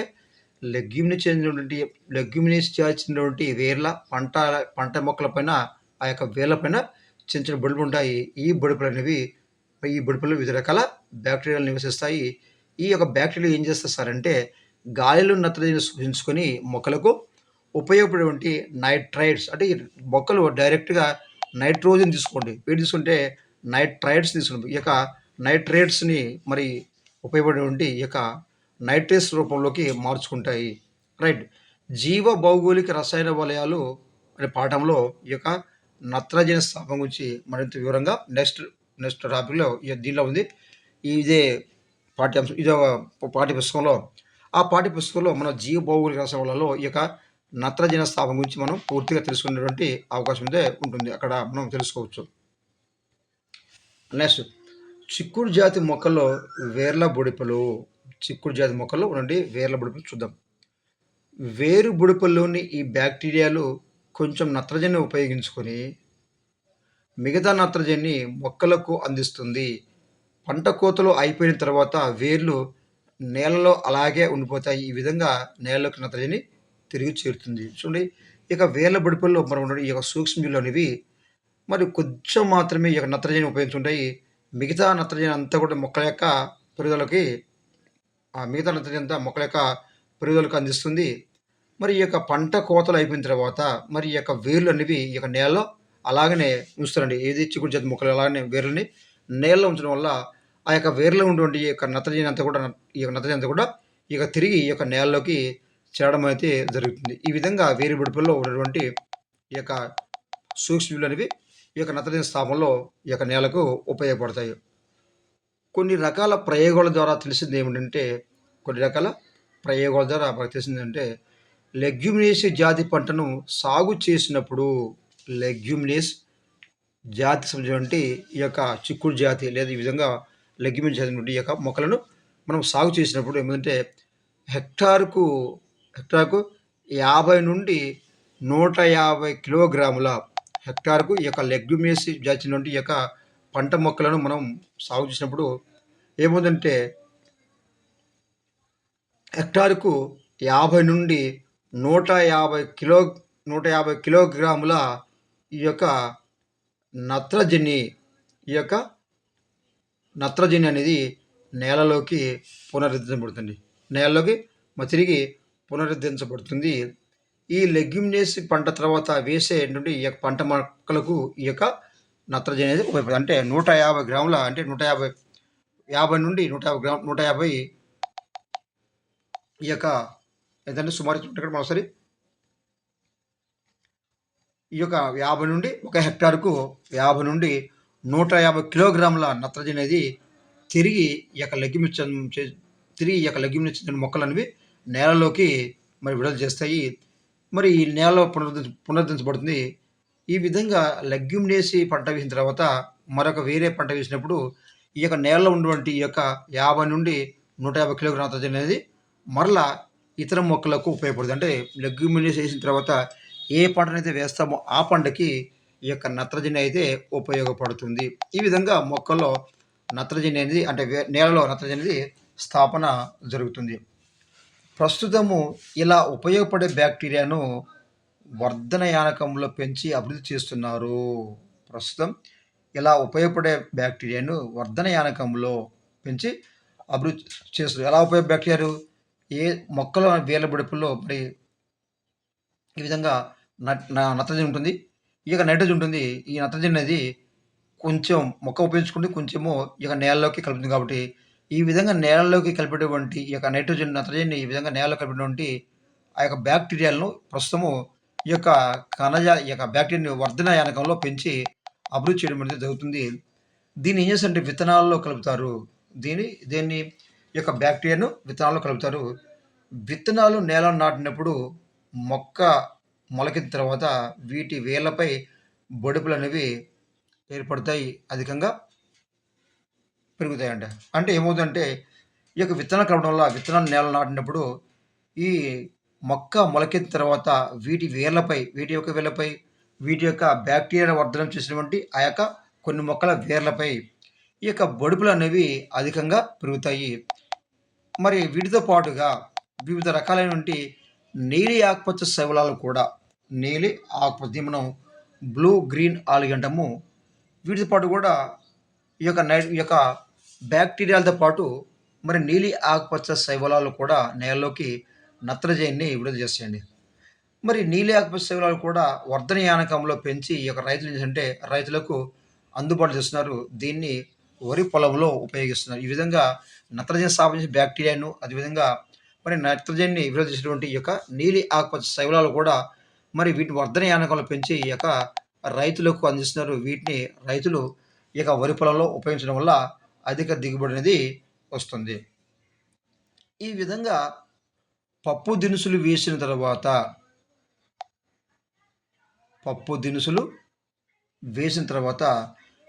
లెగ్యూమినేసి జాతికి చెందినటువంటి వేర్ల పంట మొక్కల పైన ఆ యొక్క వేర్ల పైన చిన్న చిన్న బొడుపులు ఉంటాయి. ఈ బొడుపులు వివిధ రకాల బ్యాక్టీరియాలు నివసిస్తాయి. ఈ యొక్క బ్యాక్టీరియాలు ఏం చేస్తాయి సార్ అంటే గాలిలో నత్రజనిని శోషించుకొని మొక్కలకు ఉపయోగపడేటువంటి నైట్రైట్స్ అంటే ఈ మొక్కలు డైరెక్ట్గా నైట్రోజన్ తీసుకోండి, వేడి తీసుకుంటే నైట్రైట్స్ తీసుకుంటాం. ఈ యొక్క నైట్రేట్స్ని మరి ఉపయోగపడేటువంటి ఈ యొక్క నైట్రేట్స్ రూపంలోకి మార్చుకుంటాయి. రైట్. జీవ భౌగోళిక రసాయన వలయాలు అనే పాఠంలో ఈ యొక్క నత్రజని స్థాపన గురించి మరింత వివరంగా నెక్స్ట్ టాపిక్లో దీనిలో ఉంది. ఇదే పాఠ్యాంశం ఇదే పాఠ్యపుస్తకంలో మనం జీవ భౌగోళిక రసాయన వలయాల్లో ఈ యొక్క నత్రజని స్థాపన గురించి మనం పూర్తిగా తెలుసుకునేటువంటి అవకాశం అయితే ఉంటుంది. అక్కడ మనం తెలుసుకోవచ్చు. నెక్స్ట్ చిక్కుడు జాతి మొక్కల్లో వేర్ల బుడిపలు. చిక్కుడు జాతి మొక్కల్లో ఉండండి వేర్ల బుడిపలు చూద్దాం. వేరు బుడిపల్లోని ఈ బ్యాక్టీరియాలు కొంచెం నత్రజని ఉపయోగించుకొని మిగతా నత్రజని మొక్కలకు అందిస్తుంది. పంట కోతలు అయిపోయిన తర్వాత వేర్లు నేలలో అలాగే ఉండిపోతాయి. ఈ విధంగా నేలలోకి నత్రజని తిరిగి చేరుతుంది. చూడండి, ఇక వేర్ల బుడిపల్లో మనం ఈ యొక్క సూక్ష్మజీవులు అనేవి మరి కొంచెం మాత్రమే ఈ యొక్క నత్రజని ఉపయోగించుంటాయి. మిగతా నత్రజని అంతా కూడా మొక్కల యొక్క పెరుగుదలకు అందిస్తుంది. మరి ఈ యొక్క పంట కోతలు అయిపోయిన తర్వాత మరి ఈ యొక్క వేర్లు అనేవి ఈ యొక్క నేలలో అలాగనే ఉంచుతారండి. ఏది చిక్కుడు జాతి మొక్కలు అలాగనే వేర్లని నేలలో ఉంచడం వల్ల ఆ యొక్క వేర్లో ఉన్నటువంటి ఈ యొక్క నత్రజని అంతా కూడా ఈ యొక్క తిరిగి ఈ యొక్క నేలలోకి చేరడం అయితే జరుగుతుంది. ఈ విధంగా వేరు బుడిపల్లో ఉన్నటువంటి ఈ యొక్క సూక్ష్మజీవులు అనేవి ఈ యొక్క నత్రజని స్థాపనలో ఈ యొక్క నేలకు ఉపయోగపడతాయి. కొన్ని రకాల ప్రయోగాల ద్వారా తెలిసింది ఏమిటంటే లెగ్యూమినేసి జాతి పంటను సాగు చేసినప్పుడు లెగ్యూమినేస్ జాతి సంబంధించినటువంటి ఈ యొక్క చిక్కుడు జాతి లేదా ఈ విధంగా లెగ్యూమినేస్ జాతి ఈ యొక్క మొక్కలను మనం సాగు చేసినప్పుడు ఏమిటంటే హెక్టార్కు 50 నుండి 150 కిలోగ్రాముల హెక్టార్కు ఈ యొక్క లెగ్యూమినేసి జాతి నుండి ఈ యొక్క పంట మొక్కలను మనం సాగు చేసినప్పుడు ఏముందంటే హెక్టార్కు 50 నుండి 150 కిలోగ్రాముల ఈ యొక్క నత్రజని అనేది నేలలోకి తిరిగి పునరుద్ధరించబడుతుంది. ఈ లెగ్యూమినేసి పంట తర్వాత వేసే ఈ యొక్క పంట మొక్కలకు ఈ యొక్క నత్రజని అనేది ఉపయోగపడుతుంది. అంటే 150 గ్రాముల అంటే 50 నుండి 150 ఈ యొక్క ఏదంటే సుమారు ఒకసారి ఈ యొక్క 50 నుండి ఒక హెక్టార్కు 50 నుండి 150 కిలోగ్రాముల నత్రజని అనేది తిరిగి ఈ యొక్క లెగ్యూమినేసి చెందిన మొక్కలు అనేవి నేలలోకి మరి విడుదల చేస్తాయి. మరి ఈ నేలలో పునరుద్ధరించబడుతుంది. ఈ విధంగా లెగ్యూమినేసి పంట వేసిన తర్వాత మరొక వేరే పంట వేసినప్పుడు ఈ యొక్క నేలలో ఉన్నటువంటి ఈ యొక్క 50 నుండి 150 కిలోగ్రాముల నత్రజని అనేది మరలా ఇతర మొక్కలకు ఉపయోగపడుతుంది. అంటే లెగ్యూమినేస్ వేసిన తర్వాత ఏ పంటనైతే వేస్తామో ఆ పంటకి ఈ యొక్క నత్రజని అయితే ఉపయోగపడుతుంది. ఈ విధంగా మొక్కల్లో నత్రజని అనేది అంటే నేలలో నత్రజని అనేది స్థాపన జరుగుతుంది. ప్రస్తుతము ఇలా ఉపయోగపడే బ్యాక్టీరియాను వర్ధన యానకంలో పెంచి అభివృద్ధి చేస్తున్నారు. ప్రస్తుతం ఇలా ఉపయోగపడే బ్యాక్టీరియాను వర్ధన యానకంలో పెంచి అభివృద్ధి చేస్తున్నారు. ఎలా ఉపయోగ బ్యాక్టీరియాలు ఏ మొక్కల వేర్ల బుడపుల్లో మరి ఈ విధంగా నత్రజని ఉంటుంది. ఈ యొక్క నైట్రోజన్ ఉంటుంది. ఈ నత్రజని అనేది కొంచెం మొక్క ఉపయోగించుకుంటే కొంచెము ఈ యొక్క నేలలోకి కలుపుతుంది కాబట్టి ఈ విధంగా నేలలోకి కలిపేటువంటి ఈ యొక్క నత్రజనిని ఈ విధంగా నేలలో కలిపినటువంటి ఆ యొక్క బ్యాక్టీరియాలను ప్రస్తుతము ఈ యొక్క ఈ యొక్క బ్యాక్టీరియాని వర్ధన యానకంలో పెంచి అభివృద్ధి చేయడం అనేది జరుగుతుంది. దీన్ని ఏం చేస్తారంటే విత్తనాల్లో కలుపుతారు. దీన్ని ఈ యొక్క బ్యాక్టీరియాను విత్తనాల్లో కలుపుతారు. విత్తనాలు నేలలో నాటినప్పుడు మొక్క మొలకెత్తిన తర్వాత వీటి వేర్లపై బొడుపులు అనేవి ఏర్పడతాయి, అధికంగా పెరుగుతాయంట. అంటే ఏమవుతుందంటే ఈ యొక్క విత్తనాలు కలపడం వల్ల విత్తనాలు నేల నాటినప్పుడు ఈ మొక్క మొలకెత్తిన తర్వాత వీటి వేర్లపై వీటి యొక్క బ్యాక్టీరియా వర్ధనం చేసినటువంటి ఆ యొక్క కొన్ని మొక్కల వేర్లపై ఈ యొక్క బొడుపులు అనేవి అధికంగా పెరుగుతాయి. మరి వీటితో పాటుగా వివిధ రకాలైనటువంటి నీలి ఆకుపచ్చ శైవలాలు కూడా నీలి ఆకుపచ్చ మనం బ్లూ గ్రీన్ ఆల్గే అంటాము. వీటితో పాటు కూడా ఈ యొక్క బ్యాక్టీరియాలతో పాటు మరి నీలి ఆకుపచ్చ శైవలాలు కూడా నేలలోకి నత్రజనిని విడుదల చేస్తాయండి. మరి నీలి ఆకుపచ్చ శైవలాలు కూడా వర్ధన యానకంలో పెంచి ఈ యొక్క రైతులు ఏంటంటే రైతులకు అందుబాటులో చేస్తున్నారు. దీన్ని వరి పొలంలో ఉపయోగిస్తున్నారు. ఈ విధంగా నత్రజని స్థాపించే బ్యాక్టీరియాను అదేవిధంగా మరి నత్రజనిని విడుదల చేసినటువంటి ఈ యొక్క నీలి ఆకుపచ్చ శైవలాలు కూడా మరి వీటిని వర్ధన యానకంలో పెంచి ఈ యొక్క రైతులకు అందిస్తున్నారు. వీటిని రైతులు ఈ యొక్క వరి పొలంలో ఉపయోగించడం వల్ల అధిక దిగుబడి అనేది వస్తుంది. ఈ విధంగా పప్పు దినుసులు వేసిన తర్వాత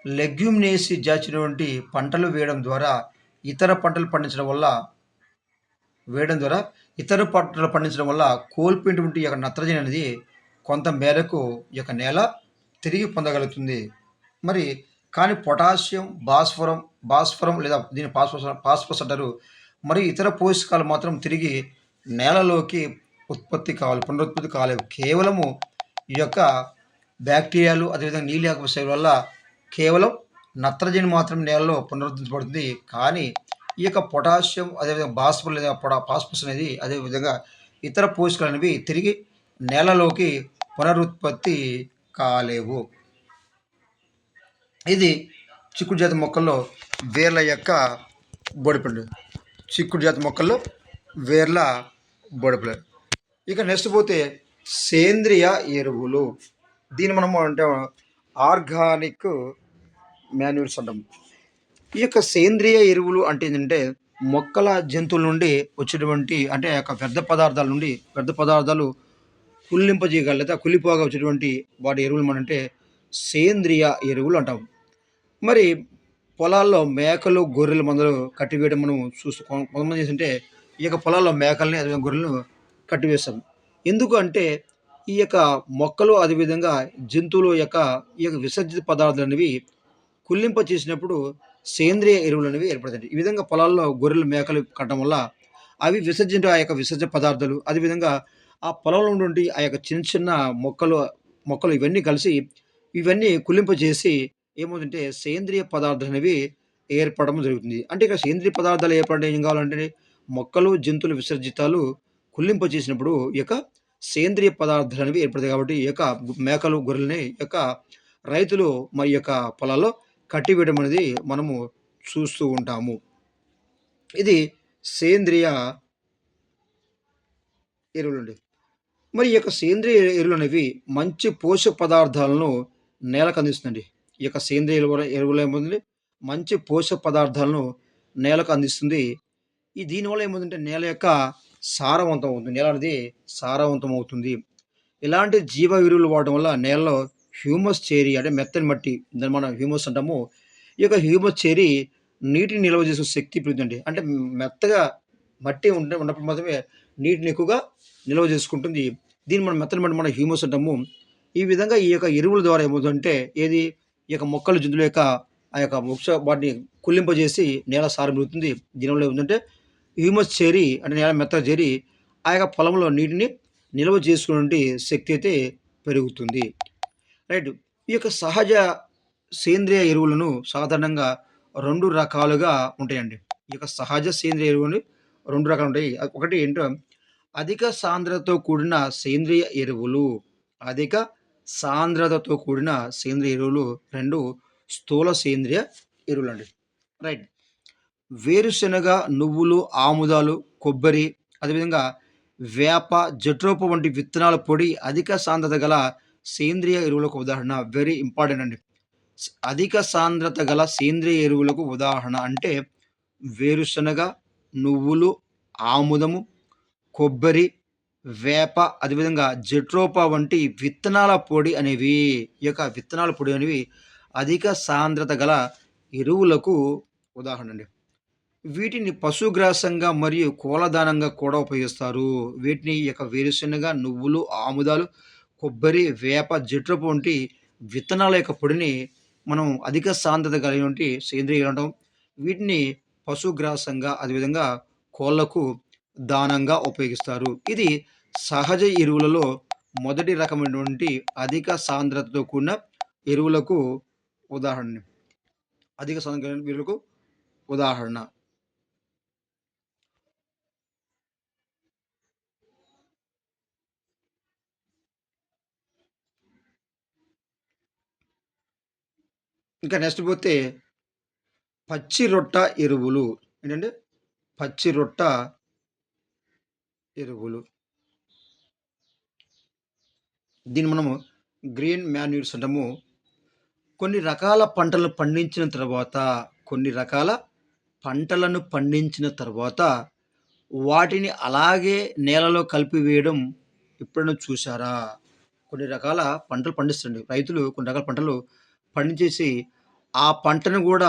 లెగ్యూమినేసి జాచినటువంటి పంటలు వేయడం ద్వారా ఇతర పంటలు పండించడం వల్ల కోల్పోయినటువంటి ఈ యొక్క నత్రజని అనేది కొంత మేరకు ఈ యొక్క నేల తిరిగి పొందగలుగుతుంది. మరి కానీ పొటాషియం, భాస్వరం లేదా దీని పాస్పరస్ అంటారు. మరియు ఇతర పోషకాలు మాత్రం తిరిగి నేలలోకి పునరుత్పత్తి కాలేవు. కేవలము ఈ యొక్క బ్యాక్టీరియాలు అదేవిధంగా నీలి ఆకుపచ్చ శైలి వల్ల కేవలం నత్రజని మాత్రం నేలలో పునరుద్ధరించబడుతుంది. కానీ ఈ యొక్క పొటాషియం అదేవిధంగా భాస్వరం లేదా పాస్పరస్ అనేది అదేవిధంగా ఇతర పోషకాలు అనేవి తిరిగి నేలలోకి పునరుత్పత్తి కాలేవు. ఇది చిక్కుడు జాతి మొక్కల్లో వేర్ల యొక్క బొడిపండు. ఇక నెక్స్ట్ పోతే సేంద్రియ ఎరువులు. దీన్ని మనము అంటే ఆర్గానిక్ మాన్యూర్స్ అంటాం. ఈ యొక్క సేంద్రియ ఎరువులు అంటే ఏంటంటే మొక్కల జంతువుల నుండి వచ్చేటువంటి అంటే ఆ యొక్క వ్యర్థ పదార్థాలు కుళ్ళింపజేయగల లేదా కుళ్ళిపోగా వచ్చేటువంటి వాటి ఎరువులు మనం అంటే సేంద్రియ ఎరువులు అంటాం. మరి పొలాల్లో మేకలు గొర్రెలు మందలు కట్టివేయడం మనం కొంతమంది చేస్తుంటే ఈ యొక్క పొలాల్లో మేకల్ని అదేవిధంగా గొర్రెలను కట్టివేస్తాం. ఎందుకు అంటే ఈ యొక్క మొక్కలు అదేవిధంగా జంతువుల యొక్క ఈ యొక్క విసర్జిత పదార్థాలు అనేవి కుళ్ళింప చేసినప్పుడు సేంద్రియ ఎరువులు అనేవి ఏర్పడతాయి. ఈ విధంగా పొలాల్లో గొర్రెలు మేకలు కట్టడం వల్ల అవి ఆ యొక్క విసర్జన పదార్థాలు అదేవిధంగా ఆ పొలంలో ఉన్నటువంటి ఆ యొక్క చిన్న మొక్కలు ఇవన్నీ కలిసి ఇవన్నీ కుళ్ళింప చేసి ఏమవుతుంటే సేంద్రియ పదార్థాలు అనేవి ఏర్పడడం జరుగుతుంది. అంటే ఇక్కడ సేంద్రియ పదార్థాలు ఏర్పడడం ఏం కావాలంటే మొక్కలు జంతువుల విసర్జితాలు కుళ్ళింప చేసినప్పుడు ఈ యొక్క సేంద్రియ పదార్థాలు అనేవి ఏర్పడతాయి. కాబట్టి ఈ యొక్క మేకలు గొర్రెలని ఈ యొక్క రైతులు మరి యొక్క పొలాల్లో కట్టివేయడం అనేది మనము చూస్తూ ఉంటాము. ఇది సేంద్రియ ఎరువులండి. మరి ఈ యొక్క సేంద్రియ ఎరువులు అనేవి మంచి పోషక పదార్థాలను నేలకు అందిస్తుందండి. ఈ యొక్క సేంద్రియ ఎరువులు ఏమవుతుంది మంచి పోషక పదార్థాలను నేలకు అందిస్తుంది. దీనివల్ల ఏమవుతుందంటే నేల యొక్క సారవంతం అవుతుంది. నేల అనేది సారవంతం అవుతుంది. ఇలాంటి జీవ ఎరువులు వాడడం వల్ల నేలలో హ్యూమస్ చేరి అంటే మెత్తని మట్టి దాన్ని మనం హ్యూమస్ అంటాము. ఈ యొక్క హ్యూమస్ చేరి నీటిని నిల్వ చేసే శక్తి పెరుగుతుందండి. అంటే మెత్తగా మట్టి ఉన్నప్పుడు మాత్రమే నీటిని ఎక్కువగా నిల్వ చేసుకుంటుంది. దీన్ని మనం మెత్తని మట్టి మనం హ్యూమస్ అంటాము. ఈ విధంగా ఈ యొక్క ఎరువుల ద్వారా ఏమవుతుందంటే ఏది ఈ యొక్క మొక్కలు, జంతువుల యొక్క ఆ యొక్క వాటిని కుళ్ళింపజేసి నేల సారం పెరుగుతుంది. దీనివల్ల ఏముందంటే హ్యూమస్ చేరి అంటే నేల మెత్తగా చేరి ఆ యొక్క పొలంలో నీటిని నిల్వ చేసుకునే శక్తి అయితే పెరుగుతుంది. రైట్. ఈ యొక్క సహజ సేంద్రియ ఎరువులను సాధారణంగా 2 రకాలుగా ఉంటాయండి. ఈ యొక్క సహజ సేంద్రియ ఎరువులు 2 రకాలుంటాయి. ఒకటి ఏంటో అధిక సాంద్రతతో కూడిన సేంద్రియ ఎరువులు. అధిక సాంద్రతతో కూడిన సేంద్రియ ఎరువులు 2 స్థూల సేంద్రియ ఎరువులండి. రైట్. వేరుశెనగ, నువ్వులు, ఆముదాలు, కొబ్బరి, అదేవిధంగా వేప, జట్రోప వంటి విత్తనాల పొడి అధిక సాంద్రత గల సేంద్రియ ఎరువులకు ఉదాహరణ. వెరీ ఇంపార్టెంట్ అండి. అధిక సాంద్రత గల సేంద్రియ ఎరువులకు ఉదాహరణ అంటే వేరుశనగ, నువ్వులు, ఆముదము, కొబ్బరి, వేప, అదేవిధంగా జట్రోపా వంటి విత్తనాల పొడి అనేవి ఈ యొక్క విత్తనాల పొడి అనేవి అధిక సాంద్రత గల ఎరువులకు ఉదాహరణ అండి. వీటిని పశుగ్రాసంగా మరియు కూలదానంగా కూడా ఉపయోగిస్తారు. వీటిని ఈ యొక్క వేరుశెనగ, నువ్వులు, ఆముదాలు, కొబ్బరి, వేప, జట్రోపా వంటి విత్తనాల యొక్క పొడిని మనం అధిక సాంద్రత కలిగినటువంటి సేంద్రియ అంటాం. వీటిని పశుగ్రాసంగా అదేవిధంగా కోళ్ళకు దానంగా ఉపయోగిస్తారు. ఇది సహజ ఎరువులలో మొదటి రకమైనటువంటి అధిక సాంద్రతతో కూడిన ఎరువులకు ఉదాహరణ. అధిక సాంద్రత కలిగిన ఎరువులకు ఉదాహరణ. ఇంకా నెక్స్ట్ పోతే పచ్చి రొట్ట ఎరువులు. ఏంటంటే పచ్చి రొట్ట ఎరువులు. దీన్ని మనము గ్రీన్ మాన్యూర్స్ అంటాము. కొన్ని రకాల పంటలను పండించిన తర్వాత కొన్ని రకాల పంటలను పండించిన తర్వాత వాటిని అలాగే నేలలో కలిపివేయడం ఎప్పుడైనా చూసారా? కొన్ని రకాల పంటలు పండిస్తుండే రైతులు కొన్ని రకాల పంటలు పండించేసి, ఆ పంటను గూడా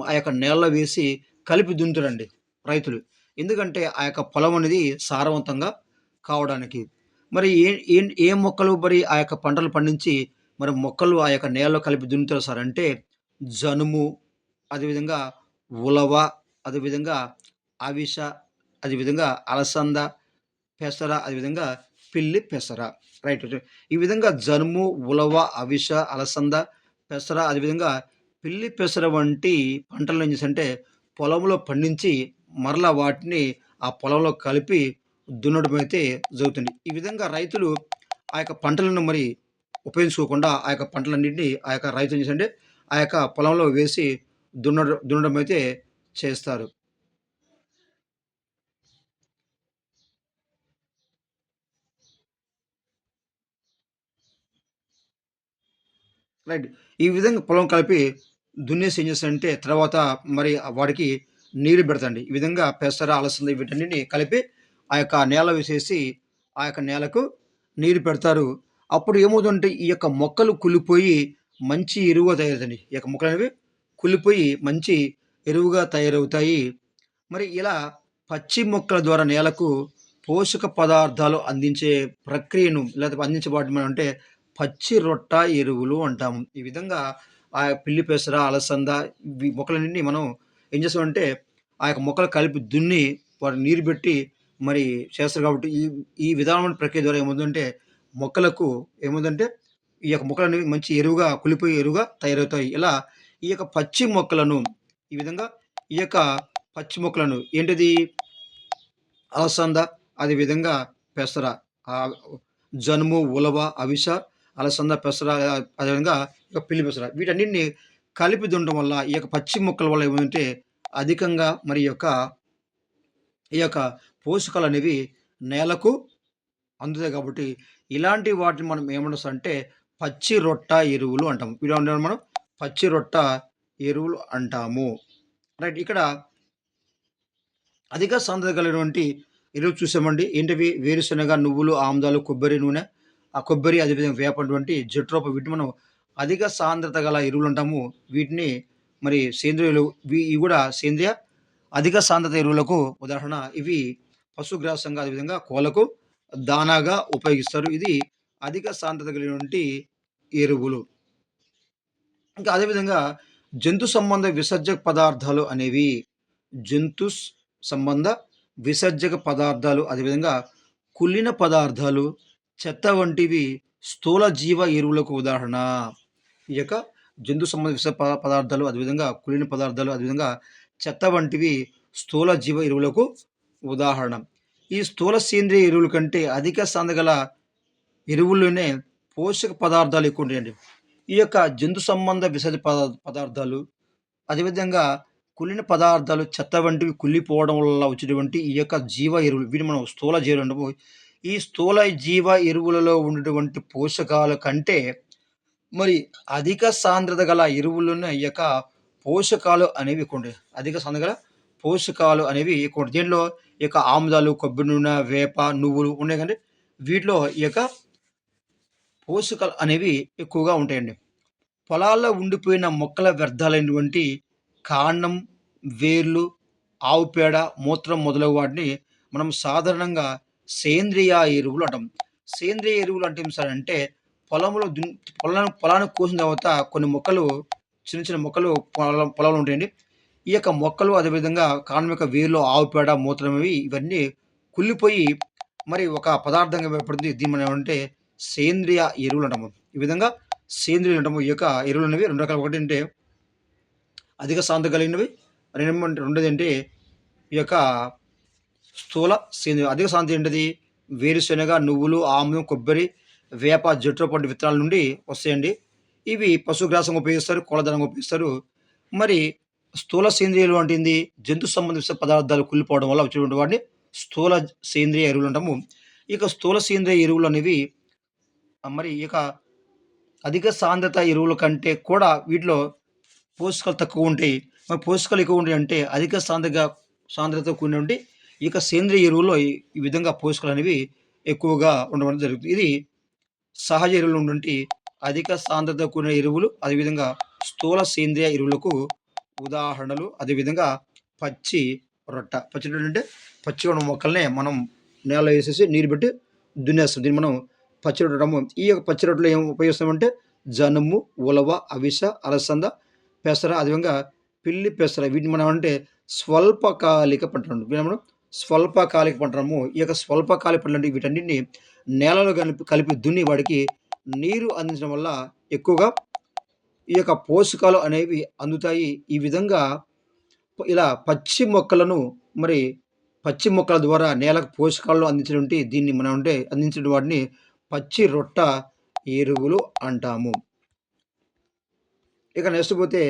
ఆ యొక్క నేలలో వేసి కలిపి దున్నుతారండి రైతులు. ఎందుకంటే, ఆ యొక్క పొలం అనేది సారవంతంగా కావడానికి. మరి ఏ మొక్కలు మరి ఆ యొక్క పంటలు పండించి, మరి మొక్కలు ఆ యొక్క నేలలో కలిపి దున్నుతారు సార్ అంటే, జనుము, అదేవిధంగా ఉలవ, అదేవిధంగా అవిస, అదేవిధంగా అలసంద, పెసర, అదేవిధంగా పిల్లి పెసర. రైట్. ఈ విధంగా జనుము, ఉలవ, అవిస, అలసంద, పెసర, అదేవిధంగా పిల్లి పెసర వంటి పంటలను ఏం చేశారంటే పొలంలో పండించి మరలా వాటిని ఆ పొలంలో కలిపి దున్నడం అయితే జరుగుతుంది. ఈ విధంగా రైతులు ఆ యొక్క పంటలను మరి ఉపయోగించుకోకుండా ఆ యొక్క పంటలన్నింటినీ ఆ యొక్క రైతు ఏం చేశారంటే ఆ యొక్క పొలంలో వేసి దున్నడం అయితే చేస్తారు. రైట్. ఈ విధంగా పొలం కలిపి దున్నేసి ఏం చేస్తారంటే తర్వాత మరి వాడికి నీరు పెడతాండి. ఈ విధంగా పెసర, అలసంద వీటన్నిటిని కలిపి ఆ యొక్క నేల వేసేసి ఆ యొక్క నేలకు నీరు పెడతారు. అప్పుడు ఏమవుతుందంటే ఈ యొక్క మొక్కలు కుళ్ళిపోయి మంచి ఎరువుగా తయారవుతాయండి. ఈ యొక్క మొక్కలనేవి కుళ్ళిపోయి మంచి ఎరువుగా తయారవుతాయి. మరి ఇలా పచ్చి మొక్కల ద్వారా నేలకు పోషక పదార్థాలు అందించే ప్రక్రియను లేకపోతే అందించే వాటిని మనం అంటే పచ్చి రొట్ట ఎరువులు అంటాము. ఈ విధంగా ఆ పిల్లి పెసర, అలసంద మొక్కలన్నింటిని మనం ఏం చేస్తామంటే ఆ యొక్క మొక్కలు కలిపి దున్ని వాటికి నీరు పెట్టి మరి చేస్తారు కాబట్టి ఈ ఈ విధానమైన ప్రక్రియ ద్వారా ఏమవుతుందంటే మొక్కలకు ఏమవుతుందంటే ఈ యొక్క మొక్కలనేవి మంచి ఎరువుగా కుళ్ళిపోయే ఎరువుగా తయారవుతాయి. ఇలా ఈ యొక్క పచ్చి మొక్కలను ఈ విధంగా ఈ యొక్క పచ్చి మొక్కలను ఏంటిది అలసంద, అదేవిధంగా పెసర, ఆహ్, జనుము, ఉలవ, అవిస, అలసంద, పెసర అదేవిధంగా ఈ యొక్క పిల్లి పెసర వీటన్నిటిని కలిపి దున్నడం వల్ల ఈ యొక్క పచ్చి మొక్కల వల్ల ఏమైందంటే అధికంగా మరి ఈ యొక్క పోషకాలనేవి నేలకు అందుతాయి కాబట్టి ఇలాంటి వాటిని మనం ఏమంటామంటే పచ్చి రొట్ట ఎరువులు అంటాము. వీటిని మనం పచ్చి రొట్ట ఎరువులు అంటాము. రైట్. ఇక్కడ అధిక సాంద్రత కలిగినటువంటి ఎరువులు చూసామండి. ఏంటివి? వేరుశెనగ, నువ్వులు, ఆముదాలు, కొబ్బరి నూనె, ఆ కొబ్బరి అదేవిధంగా వేప అటువంటి జట్రోప వీటిని మనం అధిక సాంద్రత గల ఎరువులు అంటాము. వీటిని మరి సేంద్రియ ఎరువులు ఇవి కూడా సేంద్రియ అధిక సాంద్రత ఎరువులకు ఉదాహరణ. ఇవి పశుగ్రాసంగా అదేవిధంగా కోళ్ళకు దానాగా ఉపయోగిస్తారు. ఇది అధిక సాంద్రత కలిగినటువంటి ఎరువులు. ఇంకా అదేవిధంగా జంతు సంబంధ విసర్జక పదార్థాలు అనేవి జంతు సంబంధ విసర్జక పదార్థాలు, అదేవిధంగా కుళ్ళిన పదార్థాలు, చెత్త వంటివి స్థూల జీవ ఎరువులకు ఉదాహరణ. ఈ యొక్క జంతు సంబంధ పదార్థాలు, అదేవిధంగా కుళ్ళిన పదార్థాలు, అదేవిధంగా చెత్త వంటివి స్థూల జీవ ఎరువులకు ఉదాహరణ. ఈ స్థూల సేంద్రియ ఎరువుల కంటే అధిక సాంద్రత ఎరువుల్లోనే పోషక పదార్థాలు ఎక్కువ ఉంటాయండి. ఈ యొక్క జంతు సంబంధ విసర్జ పదార్థాలు, అదేవిధంగా కుళ్ళిన పదార్థాలు, చెత్త వంటివి కుళ్ళిపోవడం వల్ల వచ్చేటువంటి ఈ యొక్క జీవ ఎరువులు, వీటిని మనం స్థూల జీవులు అంటాము. ఈ స్థూల జీవ ఎరువులలో ఉన్నటువంటి పోషకాల కంటే మరి అధిక సాంద్రత గల ఎరువుల్లోనే ఈ యొక్క పోషకాలు అనేవి ఎక్కువ ఉంటాయి. అధిక సాంద్రత గల పోషకాలు అనేవి ఎక్కువ ఉంటాయి. దీనిలో ఈ యొక్క ఆముదాలు, కొబ్బరి నూనె, వేప, నువ్వులు ఉన్నాయి కండి. వీటిలో ఈ యొక్క పోషకాలు అనేవి ఎక్కువగా ఉంటాయండి. పొలాల్లో ఉండిపోయిన మొక్కల వ్యర్థాలైనటువంటి కాండం, వేర్లు, ఆవు పేడ, మూత్రం మొదలగు వాటిని మనం సాధారణంగా సేంద్రియ ఎరువులు అంటాం. సేంద్రియ ఎరువులు అంటే ఏం సార్ అంటే పొలంలో పొలాన్ని కోసిన తర్వాత కొన్ని మొక్కలు, చిన్న చిన్న మొక్కలు పొలంలో ఉంటాయండి. ఈ యొక్క మొక్కలు అదేవిధంగా కాండం యొక్క వేర్లు, ఆవు పేడ, మూత్రం ఇవన్నీ కుళ్ళిపోయి మరి ఒక పదార్థంగా ఏర్పడుతుంది. దీన్ని మనం ఏమంటే సేంద్రియ ఎరువులు అంటాము. ఈ విధంగా సేంద్రియులు అంటాము. ఈ యొక్క ఎరువులు అనేవి 2 రకాలు. ఒకటి అంటే అధిక సాంద్రత కలిగినవి, రెండోది అంటే ఈ యొక్క స్థూల సేంద్రియ. అధిక సాంద్రత ఏంటిది? వేరుశెనగ, నువ్వులు, ఆముదం, కొబ్బరి, వేప, జట్టు వంటి విత్తనాల నుండి వస్తాయండి. ఇవి పశుగ్రాసంగా ఉపయోగిస్తారు, కోళ్ళదానంగా ఉపయోగిస్తారు. మరి స్థూల సేంద్రియాలు అంటే ఏంది? జంతు సంబంధిత పదార్థాలు కుళ్ళిపోవడం వల్ల వచ్చేటువంటి వాటిని స్థూల సేంద్రియ ఎరువులు అంటాము. ఇక స్థూల సేంద్రియ ఎరువులు అనేవి మరి ఇక అధిక సాంద్రత ఎరువుల కంటే కూడా వీటిలో పోషకాలు తక్కువ ఉంటాయి. మరి పోషకాలు ఎక్కువ ఉంటాయి అంటే అధిక సాంద్రత కూడినటువంటి ఈ యొక్క సేంద్రియ ఎరువుల్లో ఈ విధంగా పోషకాలు అనేవి ఎక్కువగా ఉండడం జరుగుతుంది. ఇది సహజ ఎరువులు ఉన్నటువంటి అధిక సాంద్రత కూడిన ఎరువులు, అదేవిధంగా స్థూల సేంద్రియ ఎరువులకు ఉదాహరణలు. అదేవిధంగా పచ్చి రొట్ట. పచ్చి రొట్ట అంటే పచ్చిగా ఉన్న మొక్కల్నే మనం నేలలో వేసేసి నీరు పెట్టి దున్నేస్తాం. దీన్ని మనం పచ్చి రొట్టె అంటాము. ఈ యొక్క పచ్చి రొట్టెలో ఏం ఉపయోగిస్తామంటే జనుము, ఉలవ, అవిస, అలసంద, పెసర, అదేవిధంగా పిల్లి పెసర, వీటిని మనం అంటే స్వల్పకాలిక పంటలు. వీటిని మనం స్వల్పకాలిక పంటము. ఈ యొక్క స్వల్పకాలిక పంటలు అంటే వీటన్నిటిని నేలలో కలిపి దున్ని వాడికి నీరు అందించడం వల్ల ఎక్కువగా ఈ యొక్క పోషకాలు అనేవి అందుతాయి. ఈ విధంగా ఇలా పచ్చి మొక్కల ద్వారా నేలకు పోషకాలను అందించినటువంటి దీన్ని మనం అంటే అందించిన వాటిని పచ్చి రొట్ట ఎరువులు అంటాము. ఇక నెక్స్ట్ పోతే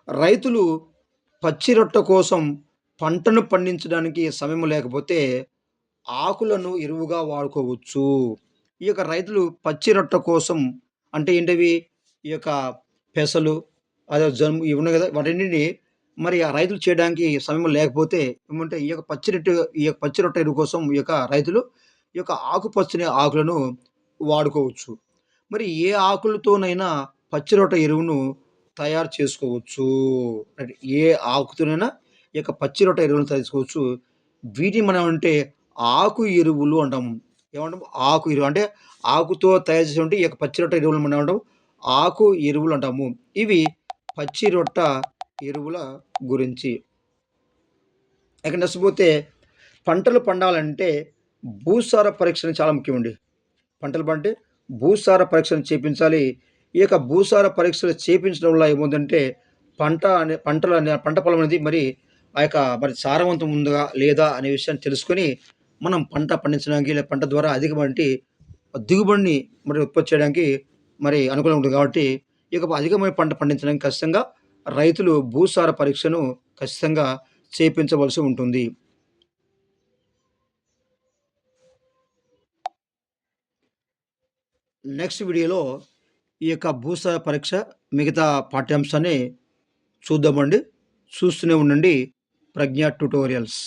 రైతులు పచ్చి రొట్ట కోసం పంటను పండించడానికి సమయం లేకపోతే ఆకులను ఎరువుగా వాడుకోవచ్చు. ఈ యొక్క రైతులు పచ్చి రొట్ట కోసం అంటే ఏంటవి? ఈ యొక్క పెసలు, అదే జనుము ఇవి ఉన్నాయి కదా! వాటన్నిటిని మరి ఆ రైతులు చేయడానికి సమయం లేకపోతే ఏమంటే ఈ యొక్క పచ్చి రొట్ట ఎరువు కోసం ఈ యొక్క రైతులు ఈ యొక్క ఆకుపచ్చని ఆకులను వాడుకోవచ్చు. మరి ఏ ఆకులతోనైనా పచ్చి రొట్ట ఎరువును తయారు చేసుకోవచ్చు. అంటే ఏ ఆకుతోనైనా ఈ యొక్క పచ్చి రొట్ట ఎరువులను తయారు చేసుకోవచ్చు. వీటిని మనం అంటే ఆకు ఎరువులు అంటాము. ఏమంటాము? ఆకు ఎరువు అంటే ఆకుతో తయారు చేసేటువంటి ఈ యొక్క పచ్చి రొట్ట ఎరువులను మనం ఏమంటాము? ఆకు ఎరువులు అంటాము. ఇవి పచ్చి రొట్ట ఎరువుల గురించి. ఇక నెక్స్ట్ పోతే పంటలు పండాలంటే భూసార పరీక్షలు చాలా ముఖ్యమండి. పంటలు పంటే భూసార పరీక్షలు చేపించాలి. ఈ యొక్క భూసార పరీక్షలు చేపించడం వల్ల ఏమవుతుందంటే పంట పొలం అనేది మరి ఆ యొక్క మరి సారవంతం ఉందా లేదా అనే విషయాన్ని తెలుసుకొని మనం పంట పండించడానికి లేదా పంట ద్వారా అధికమైన దిగుబడిని మరి ఉత్పత్తి చేయడానికి మరి అనుకూలంగా ఉంటుంది. కాబట్టి ఈ యొక్క అధికమైన పంట పండించడానికి ఖచ్చితంగా రైతులు భూసార పరీక్షను ఖచ్చితంగా చేయించవలసి ఉంటుంది. నెక్స్ట్ వీడియోలో ఈ యొక్క భూసార పరీక్ష మిగతా పాఠ్యాంశాన్ని చూద్దామండి. చూస్తూనే ఉండండి ప్రజ్ఞ ట్యుటోరియల్స్.